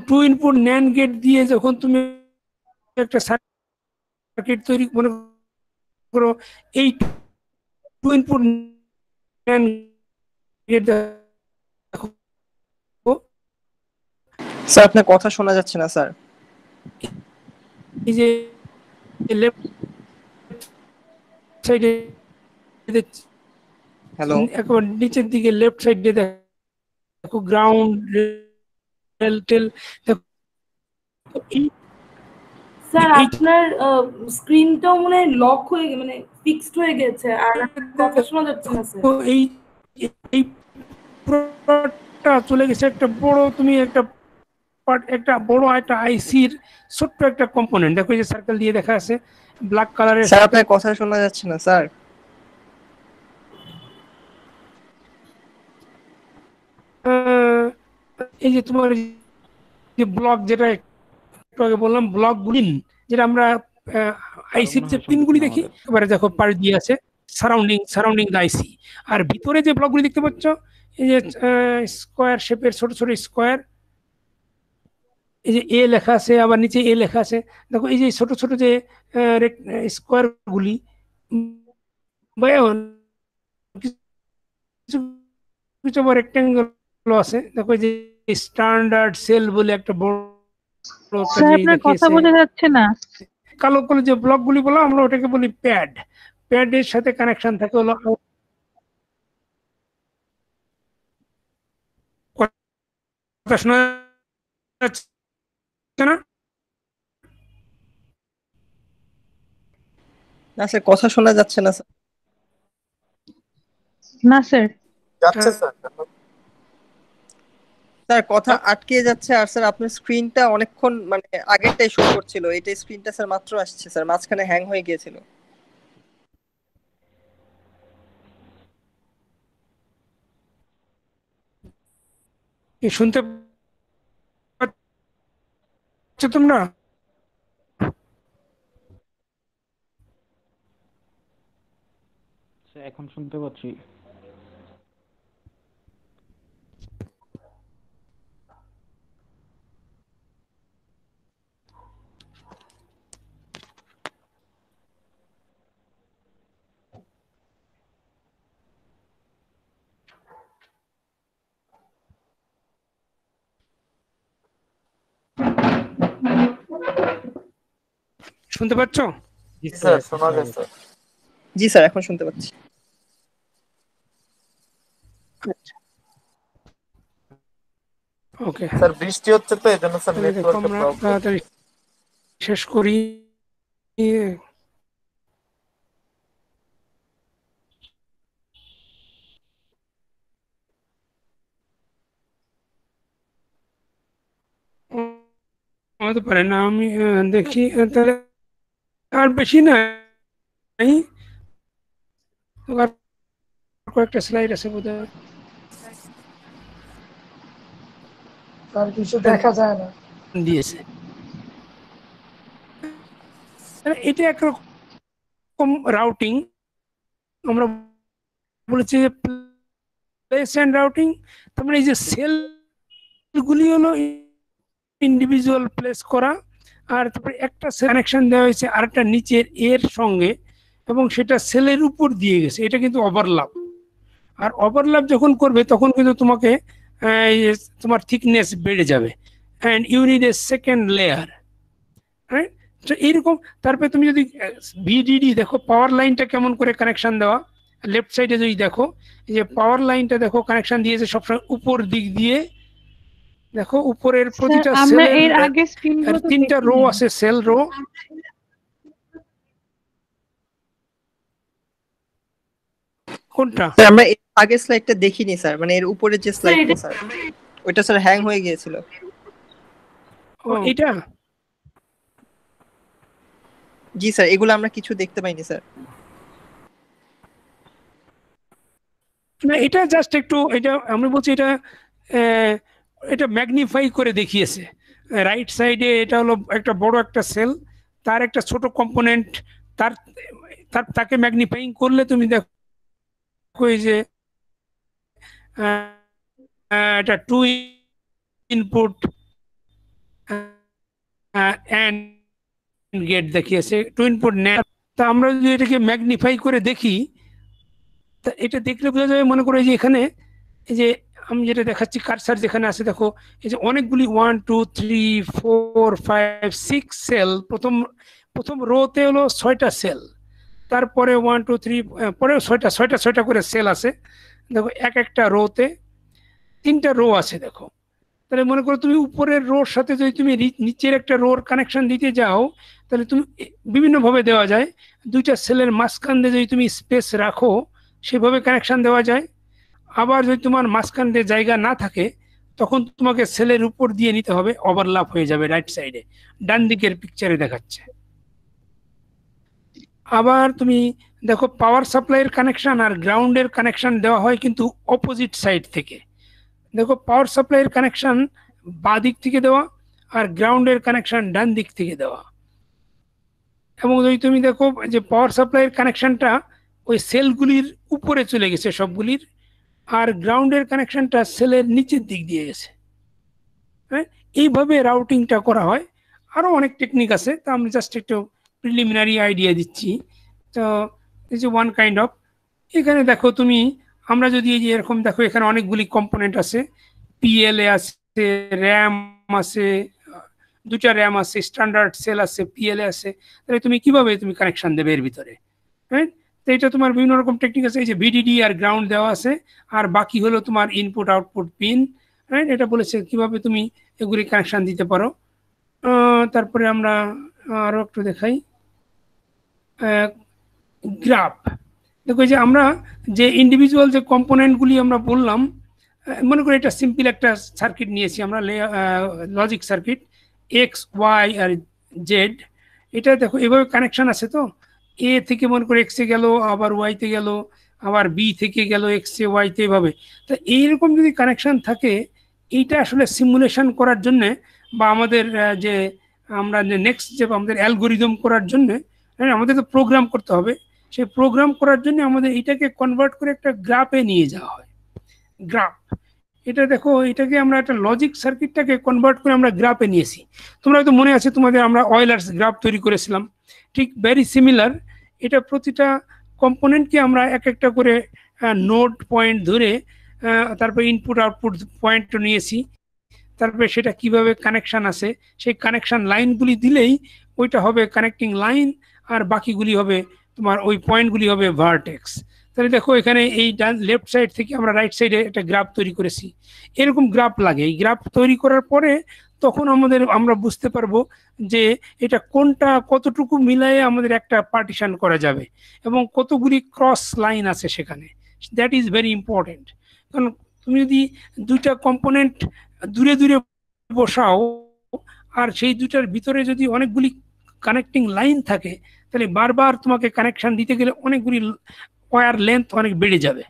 টু ইনপুট ন্যান্ড গেট দিয়ে যখন তুমি একটা সার্কিট তৈরি, মনে করো এই টু ইনপুট ন্যান্ড গেট, দেখো স্যার আপনার কথা শোনা যাচ্ছে না স্যার। এই যে লেফট সাইডে, হ্যালো একেবারে নিচের দিকে লেফট সাইডে দেখো গ্রাউন্ড টেল, দেখো স্যার আপনার স্ক্রিনটাও মনে হয় লক হয়ে মানে ফিক্সড হয়ে গেছে, আর কথা শোনা যাচ্ছে না স্যার। এই এই পুরোটা চলে গেছে একটা বড়, তুমি একটা একটা বড় একটা আইসির ছোট্ট একটা কম্পোনেন্ট, দেখো এই যে সার্কেল দিয়ে দেখা আছে ব্ল্যাক কালারের। স্যার আপনার কথা শোনা যাচ্ছে না স্যার। এই যে তোমার যে ব্লক, যেটা একটু আগে বললাম, ব্লক গুলি, যেটা আমরা আইসির যে পিনগুলি দেখি, এবারে দেখো পাশ দিয়ে আছে সারাউন্ডিং দ্য আইসি। আর ভিতরে যে ব্লকগুলি দেখতে পাচ্ছ, এই যে স্কোয়ার শেপের ছোট ছোট স্কোয়ার, এই যে এ লেখা আছে, আবার নিচে এ লেখা আছে, দেখো এই যে ছোট ছোট যে স্কোয়ার গুলি, কিছু কিছু রেক্টেঙ্গেল আছে, দেখো যে স্ট্যান্ডার্ড সেল বলে একটা বড় একটা স্যার জিনিস আপনার কথা দেখিয়েছে। বোঝা যাচ্ছে না। কালো কালো যে ব্লকগুলি বলো, আমরা ওটাকে বলি প্যাড। প্যাডের সাথে কানেকশন থাকে হলো, কথা শোনা যাচ্ছে না? না স্যার কথা শোনা যাচ্ছে না স্যার। না স্যার। যাচ্ছে স্যার। স্যার কথা আটকে যাচ্ছে, আর স্যার আপনার স্ক্রিনটা অনেকক্ষণ মানে আগেরটাই শো করছিল, এটা স্ক্রিনটা স্যার মাত্র আসছে স্যার, মাঝখানে হ্যাং হয়ে গিয়েছিল। কি শুনতে পাচ্ছ তোমরা? এখন শুনতে পাচ্ছি। শুনতে পাচ্ছ? জি স্যার এখন শোনা শোনা যাচ্ছে। যাচ্ছে। জি স্যার এখন শুনতে পাচ্ছি। ওকে, স্যার বৃষ্টি হচ্ছে তো এজন্য স্যার তাহলে দেখো নেটওয়ার্কের আমরা প্রবলেম। তাড়াতাড়ি শেষ করি। হতে পারে না, আমি দেখি তাহলে, আর বেশি নাই, আর কয়েকটা স্লাইড আছে বোধহয়। তার কিছু দেখা যায় না। দিয়েছে এটা একরকম রাউটিং, আমরা বলেছি যে প্লেস এন্ড রাউটিং। তার মানে এই যে সেলগুলি হলো ইন্ডিভিজুয়াল প্লেস করা, আর তারপরে একটা কানেকশন দেওয়া হয়েছে আরেকটা নিচের এর সঙ্গে, এবং সেটা সেলের উপর দিয়ে গেছে, এটা কিন্তু ওভারল্যাপ। আর ওভারল্যাপ যখন করবে তখন কিন্তু তোমাকে তোমার থিকনেস বেড়ে যাবে, and you need a second layer, হ্যাঁ। তো এইরকম তারপরে তুমি যদি ভিডিডি দেখো, পাওয়ার লাইনটা কেমন করে কানেকশন দেওয়া, লেফট সাইডে যদি দেখো, এই যে পাওয়ার লাইনটা দেখো কানেকশন দিয়েছে সবসময় উপর দিক দিয়ে। দেখো উপরের প্রতিটা আমরা সেলের এর আগে স্ক্রিনগুলো তো তিনটা রো দেখিনি। আছে, সেল রো। কোনটা? স্যার আমরা এর আগের স্লাইডটা দেখিনি স্যার, মানে এর উপরে যে স্লাইডটা স্যার, ওইটা স্যার হ্যাং হয়ে গিয়েছিল। ও এটা জি স্যার, এগুলো আমরা কিছু দেখতে পাইনি স্যার। না, এটা জাস্ট একটু, এটা আমি বলছি এটা এটা ম্যাগনিফাই করে দেখিয়েছে। রাইট সাইডে এটা হলো একটা বড় একটা সেল, তার একটা ছোট কম্পোনেন্ট, তার তাকে ম্যাগনিফাইং করলে তুমি দেখো এই যে এটা 2 ইনপুট অ্যান্ড গেট দেখিয়েছে, 2 ইনপুট নেট। তা আমরা যদি এটাকে ম্যাগনিফাই করে দেখি, তা এটা দেখলে বোঝা যাবে, মনে করো যে এখানে এই যে আমি যেটা দেখাচ্ছি কারসার যেখানে আছে, দেখো এই যে অনেকগুলি 1 2 3 4 5 6 সেল, প্রথম রোতে হলো 6টা সেল, তারপরে 1 2 3 পরে 6টা করে সেল আছে। দেখো এক একটা রোতে 3টা রো আছে। দেখো তাহলে মনে করো তুমি উপরের রোর সাথে যদি তুমি নিচের একটা রোর কানেকশন দিতে যাও, তাহলে তুমি বিভিন্নভাবে দেওয়া যায়। 2টা সেলের মাঝখান দিয়ে যদি তুমি স্পেস রাখো, সেভাবে কানেকশন দেওয়া যায়। আবার যদি তোমার মাঝখান দিয়ে জায়গা না থাকে, তখন তোমাকে সেলের উপর দিয়ে নিতে হবে, ওভারল্যাপ হয়ে যাবে রাইট সাইডে, ডান দিকের পিকচারে দেখাচ্ছে। আবার তুমি দেখো পাওয়ার সাপ্লাইয়ের কানেকশন আর গ্রাউন্ডের কানেকশন দেওয়া হয় কিন্তু অপোজিট সাইড থেকে। দেখো পাওয়ার সাপ্লাইয়ের কানেকশন বাঁ দিক থেকে দেওয়া, আর গ্রাউন্ডের কানেকশন ডান দিক থেকে দেওয়া। এবং যদি তুমি দেখো যে পাওয়ার সাপ্লাইয়ের কানেকশনটা ওই সেলগুলির উপরে চলে গেছে সবগুলির, আর গ্রাউন্ডের কানেকশনটা সেলের নিচের দিক দিয়ে গেছে, হ্যাঁ। এইভাবে রাউটিংটা করা হয়। আরো অনেক টেকনিক আছে, তা আমি জাস্ট একটু প্রিলিমিনারি আইডিয়া দিচ্ছি। তো এই যে ওয়ান কাইন্ড অফ, এখানে দেখো তুমি, আমরা যদি এই যে এরকম দেখো, এখানে অনেকগুলি কম্পোনেন্ট আছে, পিএলএ আছে, র্যাম আছে, 2টা র্যাম আছে, স্ট্যান্ডার্ড সেল আছে, পিএলএ আছে। তাহলে তুমি কিভাবে তুমি কানেকশন দেবে এর ভিতরে, হ্যাঁ। তো এটা তোমার বিভিন্ন রকম টেকনিক আছে। এই যে ভিডিডি আর গ্রাউন্ড দেওয়া আছে, আর বাকি হলো তোমার ইনপুট আউটপুট পিন, রাইট। এটা বলেছে কিভাবে তুমি এগুলি কানেকশন দিতে পারো। তারপরে আমরা আরো একটু দেখাই গ্রাফ। দেখো যে আমরা যে ইন্ডিভিজুয়াল যে কম্পোনেন্টগুলি আমরা বললাম, মনে করি এটা সিম্পল একটা সার্কিট নিয়েছি আমরা, লজিক সার্কিট এক্স ওয়াই আর জেড। এটা দেখো এভাবে কানেকশন আছে, তো এ থেকে মনে করে এক্সে গেল, আবার ওয়াইতে গেল, আবার বি থেকে গেল এক্সে ওয়াইতে, এভাবে। তো এইরকম যদি কানেকশন থাকে, এইটা আসলে সিমুলেশন করার জন্যে, বা আমাদের যে আমরা যে নেক্সট যে আমাদের অ্যালগোরিদম করার জন্যে, আমাদের তো প্রোগ্রাম করতে হবে। সেই প্রোগ্রাম করার জন্য আমাদের এটাকে কনভার্ট করে একটা গ্রাফে নিয়ে যাওয়া হয়, গ্রাফ। এটা দেখো, এটাকে আমরা একটা লজিক সার্কিটটাকে কনভার্ট করে আমরা গ্রাফে নিয়েছি। তোমরা হয়তো মনে আছে তোমাদের আমরা অয়েলার্স গ্রাফ তৈরি করেছিলাম, ঠিক ভেরি সিমিলার। এটা প্রতিটা কম্পোনেন্টকে আমরা এক একটা করে নোড পয়েন্ট ধরে, তারপরে ইনপুট আউটপুট পয়েন্ট নিয়েছি, তারপরে সেটা কিভাবে কানেকশন আছে সেই কানেকশন লাইনগুলি দিলেই ওইটা হবে কানেক্টিং লাইন, আর বাকিগুলি হবে তোমার ওই পয়েন্টগুলি হবে ভার্টেক্স। তাহলে দেখো এখানে এই লেফট সাইড থেকে আমরা রাইট সাইডে একটা গ্রাফ তৈরি করেছি। এরকম গ্রাফ লাগে। এই গ্রাফ তৈরি করার পরে তখন আমরা বুঝতে পারবো যে এটা কোনটা কতটুকু মিলায়ে আমাদের একটা পার্টিশন করা যাবে, এবং কতগুলি ক্রস লাইন আছে সেখানে। That is very important. কারণ তুমি যদি 2টা কম্পোনেন্ট দূরে দূরে বসাও, আর সেই 2টার ভিতরে যদি অনেকগুলি কানেক্টিং লাইন থাকে, তাহলে বারবার তোমাকে কানেকশন দিতে গেলে অনেকগুলি ওয়্যার লেন্থ অনেক বেড়ে যাবে।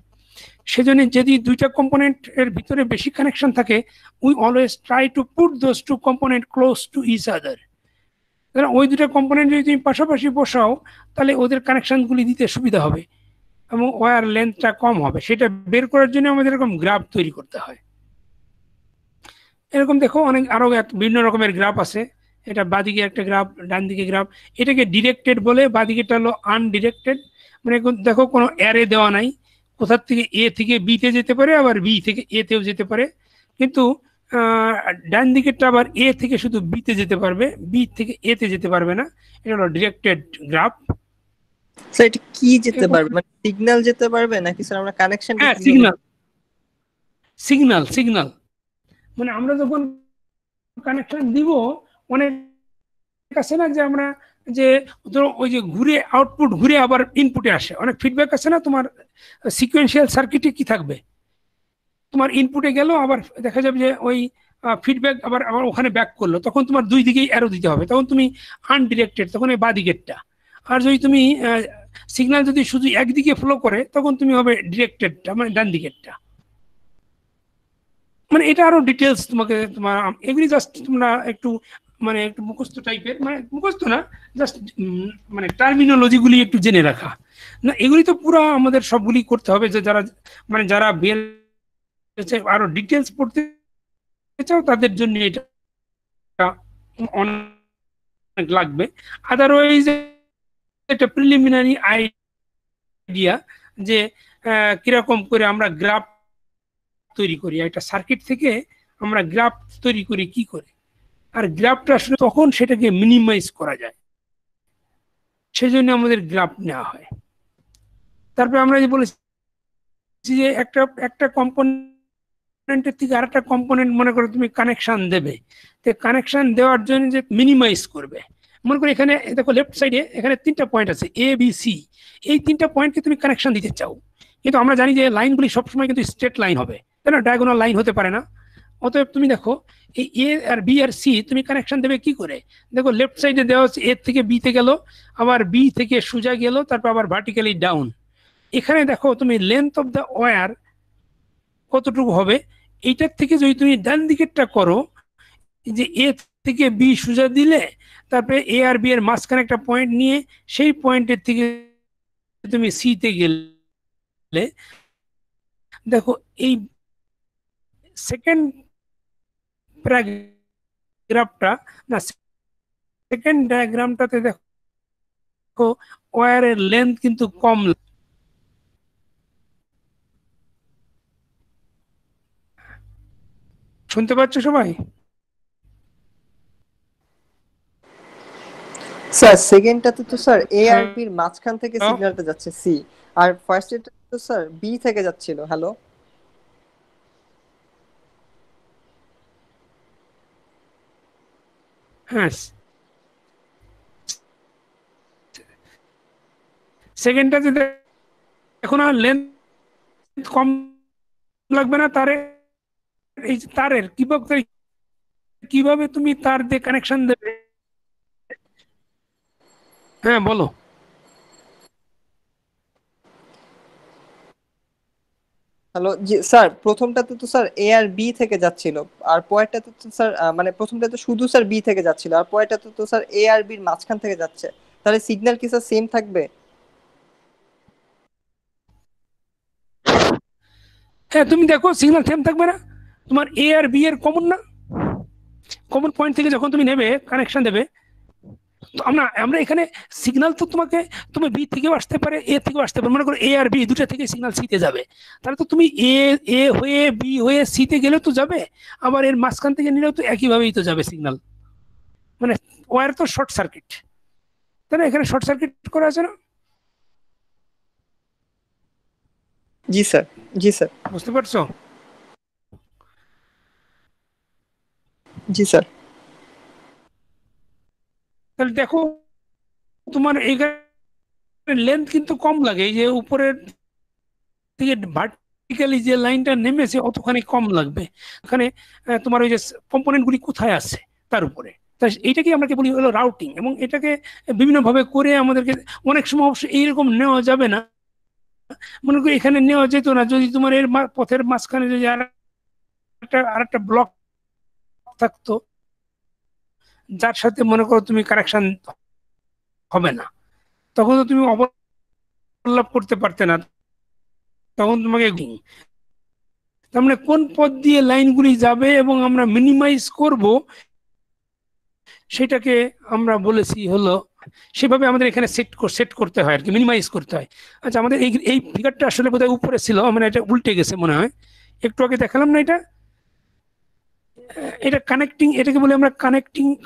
সেজন্য যদি দুইটা কম্পোনেন্ট এর ভিতরে বেশি কানেকশন থাকে, we always try to put those two component close to each other. ওই দুটা কম্পোনেন্ট যদি তুমি পাশাপাশি বসাও তাহলে ওদের কানেকশনগুলি দিতে সুবিধা হবে এবং ওয়্যার লেন্থটা কম হবে। সেটা বের করার জন্য আমাদের এরকম গ্রাফ তৈরি করতে হয়। এরকম দেখো অনেক আরো বিভিন্ন রকমের গ্রাফ আছে। এটা বাদিকে একটা গ্রাফ, ডান দিকে গ্রাফ। এটাকে ডিরেক্টেড বলে, বাদিকেটা হলো আনডিরেক্টেড। মানে দেখো কোনো অ্যারে দেওয়া নাই, কোথার থেকে এ থেকে বি তে যেতে পারে, আবার বি থেকে এ তেও যেতে পারে। কিন্তু ডান দিকেরটা আবার এ থেকে শুধু বি তে যেতে পারবে, বি থেকে এ তে যেতে পারবে না। এটা হলো ডিরেক্টেড গ্রাফ। স্যার এটা কি যেতে পারবে, মানে সিগন্যাল যেতে পারবে নাকি স্যার আমরা কানেকশন? হ্যাঁ, সিগন্যাল সিগন্যাল সিগন্যাল মানে আমরা যখন কানেকশন দিব, অনেক আছে না যে আমরা যে ধরো ওই যে ঘুরে আউটপুট ঘুরে আবার ইনপুটে আসে, অনেক ফিডব্যাক আছে না। তোমার সিকোয়েন্সিয়াল সার্কিটে কি থাকবে, তোমার ইনপুটে গেল, আবার দেখা যাবে যে ওই ফিডব্যাক আবার আবার ওখানে ব্যাক করলো, তখন তোমার দুই দিকেই অ্যারো দিতে হবে, তখন তুমি আনডিরেক্টেড, তখন এই বাঁ দিকেরটা। আর যদি তুমি সিগন্যাল যদি শুধু একদিকে ফ্লো করে, তখন তুমি হবে ডিরেক্টেডটা, মানে ডান দিকেরটা। মানে এটা আরো ডিটেলস তোমাকে, তোমার এগুলি জাস্ট তোমরা একটু মানে একটু মুখস্থ টাইপের, মানে মুখস্থ না, জাস্ট মানে টার্মিনোলজিগুলি একটু জেনে রাখা। না এগুলি তো পুরো আমাদের সবগুলি করতে হবে, যে যারা মানে যারা বিএল আরো ডিটেলস পড়তে চাও তাদের জন্য এটা অনেক লাগবে। আদারওয়াইজ একটা প্রিলিমিনারি আইডিয়া যে কিরকম করে আমরা গ্রাফ তৈরি করি, একটা সার্কিট থেকে আমরা গ্রাফ তৈরি করি কি করে, আর গ্রাফটা আসলে তখন সেটাকে মিনিমাইজ করা যায়, সেজন্য আমাদের গ্রাফ নেওয়া হয়। তারপরে আমরা যে বলেছি যে একটা কম্পোনেন্টের থেকে আরেকটা কম্পোনেন্ট মনে করো তুমি কানেকশন দেবে, তো কানেকশন দেওয়ার জন্য যে মিনিমাইজ করবে, মনে করো এখানে দেখো লেফট সাইডে এখানে 3টা পয়েন্ট আছে এ বি সি, এই 3টা পয়েন্টকে তুমি কানেকশন দিতে চাও, কিন্তু আমরা জানি যে লাইনগুলি সবসময় কিন্তু স্ট্রেট লাইন হবে, তাই না, ডায়াগোনাল লাইন হতে পারে না। অতএব তুমি দেখো এই এ আর বি আর সি তুমি কানেকশন দেবে কি করে। দেখো লেফট সাইডে দেওয়া হচ্ছে এ থেকে বি তে গেল, আবার বি থেকে সোজা গেল, তারপর আবার ভার্টিক্যালি ডাউন। এখানে দেখো তুমি লেন্থ অফ দ্য ওয়্যার কতটুকু হবে, এইটার থেকে যদি তুমি ডান দিকেরটা করো, যে এ থেকে বি সোজা দিলে, তারপরে এ আর বি এর মাঝখানে একটা পয়েন্ট নিয়ে সেই পয়েন্টের থেকে তুমি সি তে গেলে, দেখো এই সেকেন্ড প্যারাগ্রাফটা না সেকেন্ড ডায়াগ্রামটাতে দেখো ওয়্যারের লেন্থ কিন্তু কম। শুনতে পাচ্ছ সবাই? স্যার সেকেন্ডটাতে তো স্যার এ আর বি এর মাঝখান থেকে সিগন্যালটা যাচ্ছে সি, আর ফার্স্ট এটা তো স্যার বি থেকে যাচ্ছিল। হ্যালো হ্যাঁ, সেকেন্ডটাতে এখন আর লেন্থ কম লাগবে না তারে, এই যে তারের কিভাবে তুমি তার দিয়ে কানেকশন দেবে। হ্যাঁ বলো। হ্যালো জি স্যার, প্রথমটাতে তো স্যার এ আর বি থেকে যাচ্ছিল, আর পরেরটাতে তো স্যার মানে প্রথমটাতে শুধু স্যার বি থেকে যাচ্ছিল, আর পরেরটাতে তো স্যার এ আর বি এর মাঝখান থেকে যাচ্ছে, তাহলে সিগন্যাল কি স্যার সেম থাকবে? হ্যাঁ তুমি দেখো সিগন্যাল সেম থাকবে না, তোমার এ আর বি এর কমন না, কমন পয়েন্ট থেকে যখন তুমি নেবে কানেকশন দেবে, তো আমরা এখানে সিগন্যাল তো তুমি বি থেকেও আসতে পারে এ থেকেও আসতে পারে, মনে করো এ আর বি দুটা থেকে সিগন্যাল সি তে যাবে, তাহলে তো তুমি এ হয়ে বি হয়ে সি তে গেলেও তো যাবে, আবার এর মাঝখান থেকে নিলেও তো একইভাবেই তো যাবে সিগন্যাল। মানে ওয়্যার তো শর্ট সার্কিট, তাই না, এখানে শর্ট সার্কিট করা আছে না? জি স্যার, জি স্যার, বুঝতে পারছো? জি স্যার। তাহলে দেখো তোমার এইখানে লেন্থ কিন্তু কম লাগে, এই যে উপরের থেকে ভার্টিক্যালি যে লাইনটা নেমেছে অতখানি কম লাগবে, এখানে তোমার ওই যে কম্পোনেন্ট গুলি কোথায় আছে তার উপরে। তাই এইটাকে আমাকে বলি হলো রাউটিং, এবং এটাকে বিভিন্ন ভাবে করে আমাদেরকে অনেক সময় অবশ্য এইরকম নেওয়া যাবে না মনে করি এখানে নেওয়া যেত না যদি তোমার এর পথের মাঝখানে যদি আরেকটা ব্লক থাকতো যার সাথে মনে করো তুমি কারেকশন হবে না, তখন তো তুমি ওভারল্যাপ করতে পারতে না, তখন তোমাকে তার মানে কোন পথ দিয়ে লাইনগুলি যাবে এবং আমরা মিনিমাইজ করব সেটাকে আমরা বলেছি হলো সেভাবে আমাদের এখানে সেট করতে হয় আর কি, মিনিমাইজ করতে হয়। আচ্ছা, আমাদের এই ফিগারটা আসলে বোধহয় উপরে ছিল, মানে এটা উল্টে গেছে মনে হয়, একটু আগে দেখালাম না এটা, এটা কানেক্টিং, এটাকে বলে আমরা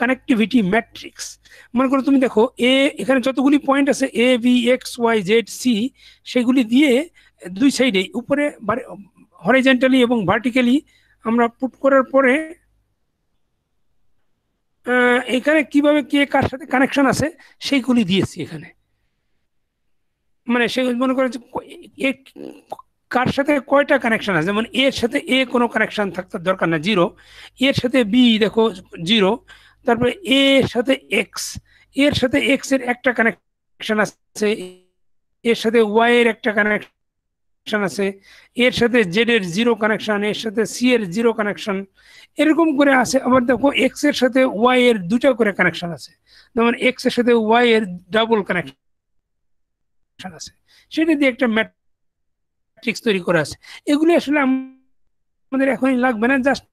কানেক্টিভিটি ম্যাট্রিক্স। মনে করো তুমি দেখো এখানে যতগুলি পয়েন্ট আছে A B X Y Z C, সেগুলি দিয়ে দুই সাইডে উপরে হরিজন্টালি এবং ভার্টিক্যালি আমরা পুট করার পরে এখানে কিভাবে কে কার সাথে কানেকশন আছে সেইগুলি দিয়েছি এখানে, মানে সেগুলি মনে করে কার সাথে কয়টা কানেকশন আছে, যেমন এর সাথে এ কোনো কানেকশন থাকতে দরকার না, জিরো। এর সাথে বি দেখো জিরো, তারপরে এর সাথে এক্স, এর সাথে এক্স এর একটা কানেকশন আছে, এর সাথে ওয়াই এর একটা কানেকশন আছে, এর সাথে জেড এর জিরো কানেকশন, এর সাথে সি এর জিরো কানেকশন, এরকম করে আছে। আবার দেখো এক্স এর সাথে ওয়াই এর দুটা করে কানেকশন আছে, যেমন এক্স এর সাথে ওয়াই এর ডাবল কানেকশন আছে, সেটা দিয়ে একটা ম্যাট্রিক্স তৈরি করা আছে। এগুলি আসলে আমাদের এখনই লাগবে না, জাস্ট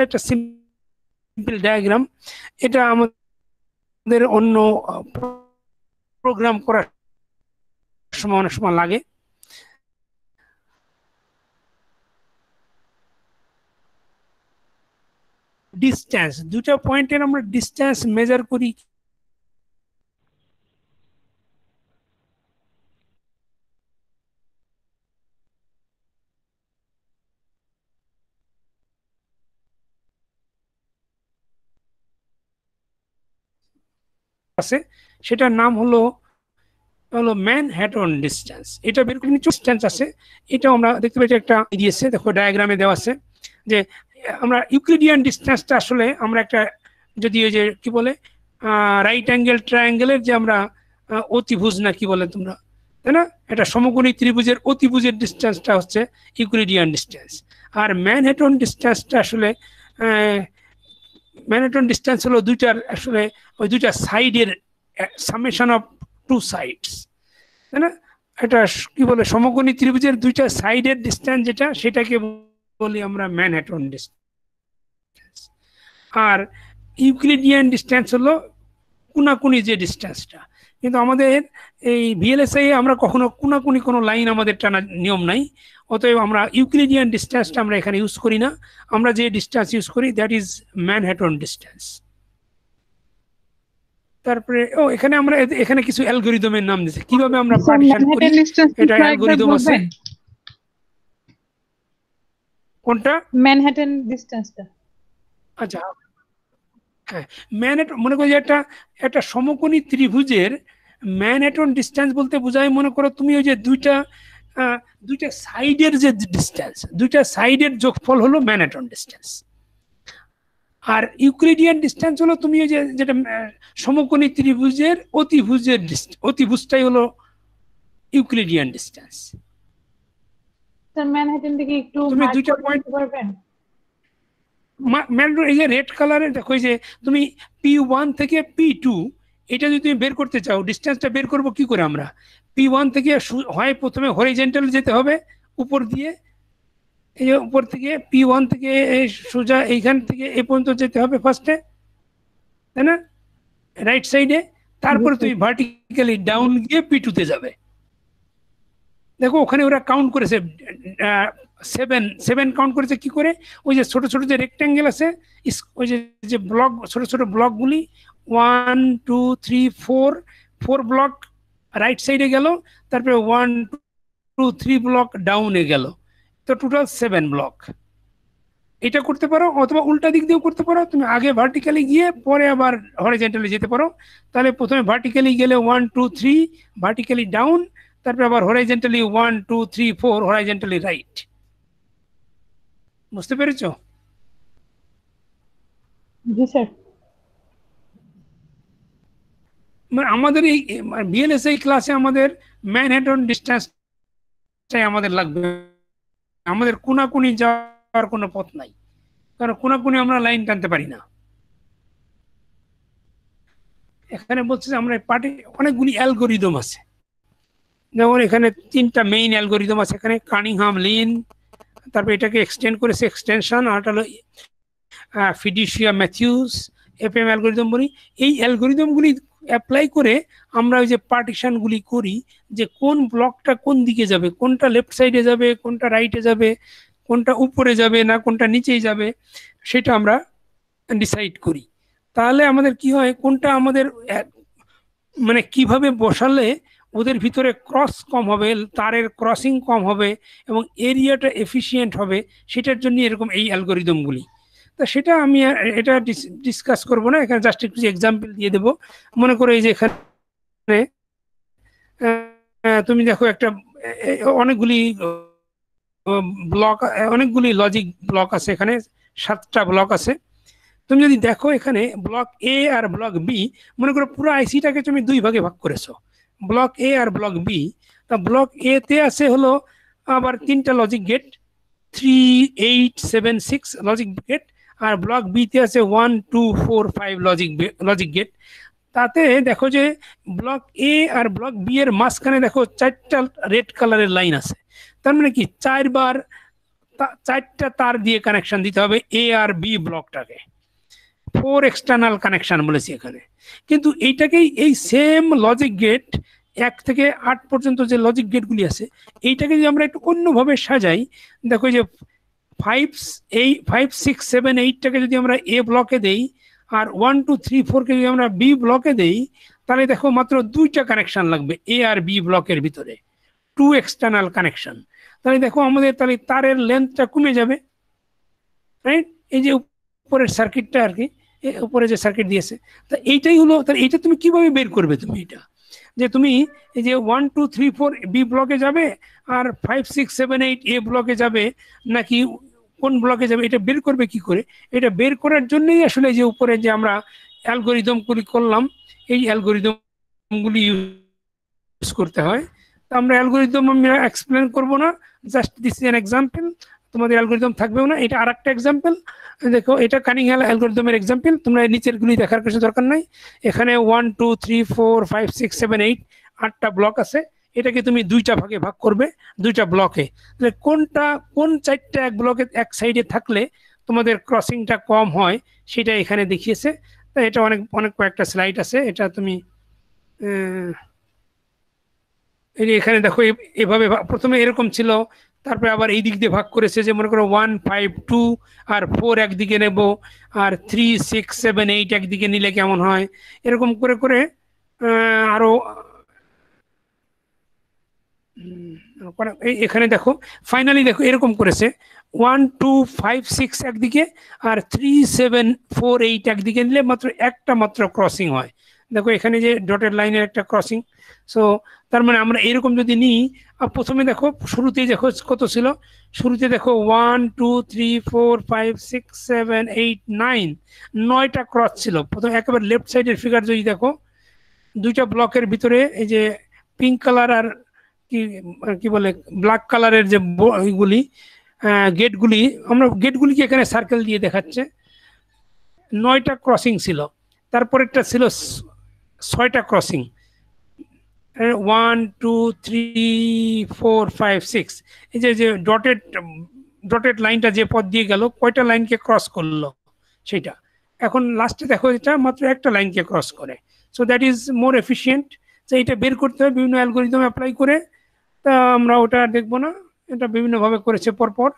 একটা সিম্পল ডায়াগ্রাম, এটা আমাদের অন্য প্রোগ্রাম করার সময় অনেক সময় লাগে। ডিস্টেন্স, দুটা পয়েন্টের আমরা ডিস্টেন্স মেজার করি আছে, সেটার নাম হলো ম্যানহাটন ডিস্টেন্স। এটা বের করে ডিস্টেন্স আছে, এটা আমরা দেখতে পাচ্ছি একটা দিয়েছে, দেখো ডায়াগ্রামে দেওয়া আছে যে আমরা ইউক্লিডিয়ান ডিস্টেন্সটা আসলে আমরা একটা যদি ওই যে কি বলে রাইট অ্যাঙ্গেল ট্রায়াঙ্গেলের যে আমরা অতিভুজ না কি বলে তোমরা, তাই না, এটা সমকোণী ত্রিভুজের অতিভুজের ডিস্টেন্সটা হচ্ছে ইউক্লিডিয়ান ডিস্টেন্স। আর ম্যানহাটন ডিস্টেন্সটা আসলে ম্যানহাটন ডিস্টেন্স হলো দুইটার আসলে ওই দুইটা সাইডের সামেশন অফ টু সাইডস, তাই না, এটা কি বলে সমকোণী ত্রিভুজের দুইটা সাইডের ডিস্টেন্স যেটা, সেটাকে বলি আমরা ম্যানহাটন ডিস্টেন্স। আর ইউক্লিডিয়ান ডিস্টেন্স হলো কোনাকুনি যে ডিস্টেন্সটা, কিন্তু আমাদের এই ভিএলএসআই আমরা কখনো কোনাকুনি কোনো লাইন আমাদের টানা নিয়ম নাই, অতএব আমরা ইউক্লিডিয়ান ডিস্টেন্সটা আমরা এখানে ইউজ করি না, আমরা যে ডিস্টেন্স ইউজ করি দ্যাট ইজ ম্যানহাটন ডিস্টেন্স। তারপরে এখানে আমরা এখানে কিছু অ্যালগরিদমের নাম দিয়েছি, কিভাবে আমরা পার্টিশন করি, এটা অ্যালগরিদম আছে। কোনটা ম্যানহাটন ডিস্টেন্সটা? আচ্ছা, হ্যাঁ, ম্যানহাটন মনে করি একটা সমকোণী ত্রিভুজের ম্যানহাটন ডিস্টেন্স বলতে বোঝায়, মনে করো তুমি ওই যে দুইটা সাইডের যে ডিস্টেন্স, দুইটা সাইডের যোগফল হলো ম্যানহাটন ডিস্টেন্স। আর ইউক্লিডিয়ান ডিস্টেন্স হলো তুমি ওই যে যেটা সমকোণী ত্রিভুজের অতিভুজটাই হলো ইউক্লিডিয়ান ডিস্টেন্স। স্যার ম্যানহাটন থেকে একটু তুমি দুইটা পয়েন্ট পারবেন? ম্যানহাটন এই যে রেড কালারের দেখো, এই যে তুমি P1 থেকে P2 এটা যদি তুমি বের করতে চাও, ডিস্টেন্সটা বের করবো কি করে আমরা, P1 থেকে হয় প্রথমে হরিজন্টাল যেতে হবে উপর দিয়ে, এই যে উপর থেকে P1 থেকে সোজা এইখান থেকে এই পর্যন্ত যেতে হবে ফার্স্টে, তাই না, রাইট সাইডে, তারপরে তুমি ভার্টিক্যালি ডাউন গিয়ে P2 তে যাবে। দেখো ওখানে ওরা কাউন্ট করেছে 7 কাউন্ট করেছে কি করে, ওই যে ছোট ছোট যে রেক্ট্যাঙ্গেল আছে, ওই যে ব্লক, ছোট ছোট ব্লকগুলি 1 2 3 4 ব্লক রাইট সাইডে গেল, তারপরে 1 2 3 ব্লক ডাউনে গেল, তো টোটাল 7 ব্লক। এটা করতে পারো, অথবা উল্টা দিক দিয়েও করতে পারো, তুমি আগে ভার্টিক্যালি গিয়ে পরে আবার হরিজন্টালি যেতে পারো। তাহলে প্রথমে ভার্টিক্যালি গেলে 1 2 3 ভার্টিক্যালি ডাউন, তারপরে আবার হরাইজন্টালি 1 2 3 4 হরাইজন্টালি রাইট। বুঝতে পেরেছো? জি স্যার। মানে আমাদের এই ভিএলএসআই ক্লাসে আমাদের ম্যানহাটন ডিস্টেন্সটাই আমাদের লাগবে, আমাদের কোনাকুনি যাওয়ার কোনো পথ নাই, কারণ কোনাকুনি আমরা লাইন টানতে পারি না। এখানে বলছে যে আমরা পার্টি অনেকগুলি অ্যালগোরিদম আছে, যেমন এখানে 3টা মেইন অ্যালগোরিদম আছে, এখানে কানিংহাম লিন, তারপর এটাকে এক্সটেন্ড করেছে এক্সটেনশন, আর হলো ফিডিশিয়া ম্যাথিউস এফএম অ্যালগোরিদম বলি। এই অ্যালগোরিদমগুলি অ্যাপ্লাই করে আমরা ওই যে পার্টিশনগুলি করি, যে কোন ব্লকটা কোন দিকে যাবে, কোনটা লেফট সাইডে যাবে, কোনটা রাইটে যাবে, কোনটা উপরে যাবে না কোনটা নিচেই যাবে, সেটা আমরা ডিসাইড করি। তাহলে আমাদের কি হয়, কোনটা আমাদের মানে কিভাবে বসালে ওদের ভিতরে ক্রস কম হবে, তারের ক্রসিং কম হবে এবং এরিয়াটা এফিশিয়েন্ট হবে, সেটার জন্য এরকম এই অ্যালগোরিদমগুলি। তা সেটা আমি এটা ডিসকাস করব না, এখানে জাস্ট একটু এক্সাম্পল দিয়ে দেব। মনে করো এই যে এখানে তুমি দেখো একটা অনেকগুলি ব্লক, অনেকগুলি লজিক ব্লক আছে, এখানে 7টা ব্লক আছে। তুমি যদি দেখো এখানে ব্লক এ আর ব্লক বি, মনে করো পুরো আইসিটাকে তুমি 2 ভাগে ভাগ করেছো, ব্লক এ আর ব্লক বি। তা ব্লক এ তে আছে হলো আবার 3টা লজিক গেট, 3, 8, 7, 6 লজিক গেট, আর ব্লক বি তে আছে 1, 2, 4, 5 লজিক গেট। তাতে দেখো যে ব্লক এ আর ব্লক বি এর মাঝখানে দেখো 4টা রেড কালারের লাইন আছে, তার মানে কি 4টা তার দিয়ে কানেকশন দিতে হবে এ আর বি ব্লকটাকে, 4 এক্সটার্নাল কানেকশন বলেছি এখানে। কিন্তু এইটাকেই এই সেম লজিক গেট 1 থেকে 8 পর্যন্ত যে লজিক গেটগুলি আছে, এইটাকে যদি আমরা একটু অন্যভাবে সাজাই, দেখো যে 5, 6, 7, 8টাকে যদি আমরা এ ব্লকে দেই, আর 1, 2, 3, 4কে যদি আমরা বি ব্লকে দেই, তাহলে দেখো মাত্র 2টা কানেকশন লাগবে এ আর বি ব্লকের ভিতরে, 2 এক্সটার্নাল কানেকশন। তাহলে দেখো আমাদের তাহলে তারের লেন্থটা কমে যাবে, রাইট? এই যে উপরের সার্কিটটা আর কি, উপরে যে সার্কিট দিয়েছে, তা এইটাই হলো। তাহলে এইটা তুমি কিভাবে বের করবে, তুমি এটা যে তুমি এই যে 1, 2, 3, 4 বি ব্লকে যাবে আর 5, 6, 7, 8 এ ব্লকে যাবে, নাকি কোন ব্লকে যাবে, এটা বের করবে কি করে? এটা বের করার জন্যই আসলে যে উপরে যে আমরা অ্যালগোরিদমগুলি করলাম, এই অ্যালগোরিদমগুলি ইউজ করতে হয়। তো আমরা অ্যালগোরিদম আমি এক্সপ্লেন করব না, just this is an example, তোমাদের অ্যালগোরিদম থাকবেও না। এটা আরেকটা এক্সাম্পল, দেখো এটা কানিংহাম অ্যালগোরিদমের এক্সাম্পল, তোমরা নিচের গুলি দেখার কিছু দরকার নাই। এখানে 1, 2, 3, 4, 5, 6, 7, 8 8টা ব্লক আছে, এটাকে তুমি 2টা ভাগে ভাগ করবে, 2টা ব্লকে। তাহলে কোন 4টা এক ব্লকে এক সাইডে থাকলে তোমাদের ক্রসিংটা কম হয়, সেটা এখানে দেখিয়েছে। তা এটা অনেক কয়েকটা স্লাইড আছে, এটা তুমি এখানে দেখো এভাবে প্রথমে এরকম ছিল, তারপরে আবার এই দিক দিয়ে ভাগ করেছে, যে মনে করো 1, 5, 2 আর 4 একদিকে নেব, আর 3, 6, 7, 8 একদিকে নিলে কেমন হয়, এরকম করে করে আরো এখানে দেখো ফাইনালি দেখো এরকম করেছে, 1, 2, 5, 6 একদিকে আর 3, 7, 4, 8 একদিকে নিলে মাত্র ক্রসিং হয়। দেখো এখানে যে ডটেড লাইনের একটা ক্রসিং। সো তার মানে আমরা এরকম যদি নিই, প্রথমে দেখো শুরুতেই দেখো কত ছিল, শুরুতে দেখো 1, 2, 3, 4, 5, 6, 7, 8, 9 9টা ক্রস ছিল। প্রথমে একেবারে লেফট সাইডের ফিগার যদি দেখো, 2টা ব্লকের ভিতরে এই যে পিঙ্ক কালার আর কি বলে ব্ল্যাক কালারের যে ওইগুলি গেটগুলি, আমরা গেটগুলিকে এখানে সার্কেল দিয়ে দেখাচ্ছে, 9টা ক্রসিং ছিল। তারপরেরটা ছিল 6টা ক্রসিং, 1, 2, 3, 4, 5, 6 এই যে ডটেড লাইনটা যে পথ দিয়ে গেল, কয়টা লাইনকে ক্রস করলো সেটা। এখন লাস্টে দেখো এটা মাত্র একটা লাইনকে ক্রস করে। So that is more efficient. তো এটা বের করতে হবে বিভিন্ন অ্যালগোরিদম অ্যাপ্লাই করে। তা আমরা ওটা দেখবো না, এটা বিভিন্নভাবে করেছে পরপর।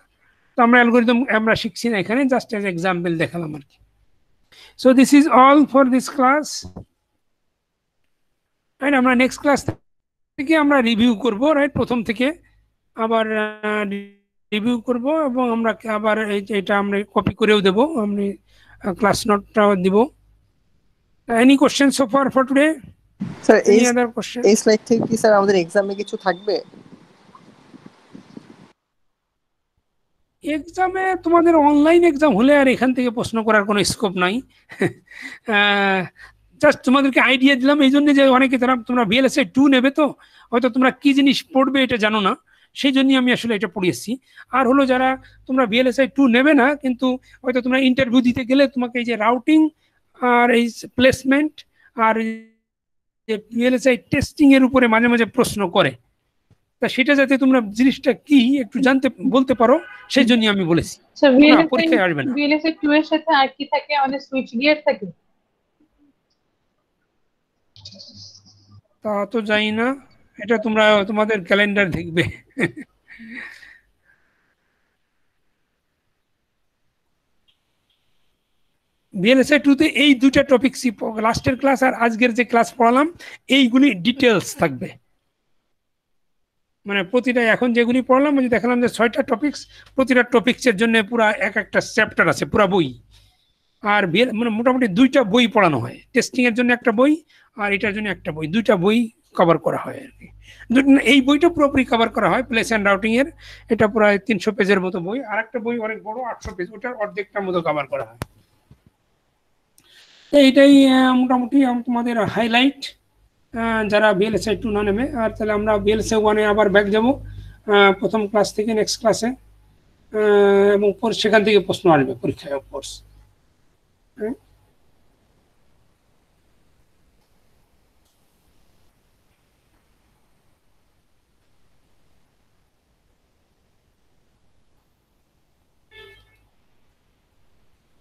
তো আমরা অ্যালগোরিদম আমরা শিখছি না, এখানে জাস্ট এজ এক্সাম্পল দেখালাম আর কি। So this is all for this class. Right, আমরা নেক্সট ক্লাস থেকে আমরা রিভিউ করব, রাইট, প্রথম থেকে আবার রিভিউ করব, এবং আমরা আবার এটা আমরা কপি করেও দেব, আমি ক্লাস নোটটাও দিব। Any question so far for today? Sir any other question? এই স্লাইড থেকে কি স্যার আমাদের এক্সামে কিছু থাকবে? এক্সামে তোমাদের অনলাইন এক্সাম হলে আর এখান থেকে প্রশ্ন করার কোনো স্কোপ নাই। জাস্ট তোমাদেরকে আইডিয়া দিলাম এই জন্য যে অনেকে তোমরা VLSI 2 নেবে, তো হয়তো তোমরা কি জিনিস পড়বে এটা জানো না, সেই জন্যই আমি আসলে এটা পড়িয়েছি। আর হলো যারা তোমরা VLSI 2 নেবে না, কিন্তু হয়তো তোমরা ইন্টারভিউ দিতে গেলে তোমাকে এই যে রাউটিং আর এই প্লেসমেন্ট আর যে VLSI টেস্টিং এর উপরে মাঝে মাঝে প্রশ্ন করে, তা সেটা যাতে তোমরা জিনিসটা কি একটু বলতে পারো, সেই জন্য আমি বলেছি। স্যার পরীক্ষায় আসবে না। VLSI 2 এর সাথে আর কি থাকে? মানে সুইচ গিয়ার থাকে? তা তো জানি না, এটা তোমরা তোমাদের ক্যালেন্ডার দেখবে। VLSI 2 তে এই দুটা টপিকসই, লাস্টের ক্লাস আর আজকের যে ক্লাস পড়ালাম, এইগুলি ডিটেলস থাকবে। মানে প্রতিটা এখন যেগুলি পড়লাম, আমি দেখালাম যে 6টা টপিকস, প্রতিটা টপিক্সের জন্য পুরো একটা চ্যাপ্টার আছে, পুরো বই। আর মানে মোটামুটি 2টা বই পড়ানো হয়, টেস্টিং এর জন্য একটা বই আর এটার জন্য একটা বই, 2টা বই কভার করা হয় আর কি। এই বইটা পুরোপুরি কভার করা হয় প্লেস অ্যান্ড রাউটিং এর, এটা প্রায় 300 পেজের মতো বই। আর একটা বই অনেক বড় 800 পেজ, ওটার অর্ধেকটার মতো কভার করা হয়। এইটাই মোটামুটি তোমাদের হাইলাইট যারা VLSI 2 না নেবে। আর তাহলে আমরা VLSI 1 এ আবার ব্যাক যাব প্রথম ক্লাস থেকে নেক্সট ক্লাসে, এবং সেখান থেকে প্রশ্ন আসবে পরীক্ষায়, অফকোর্স।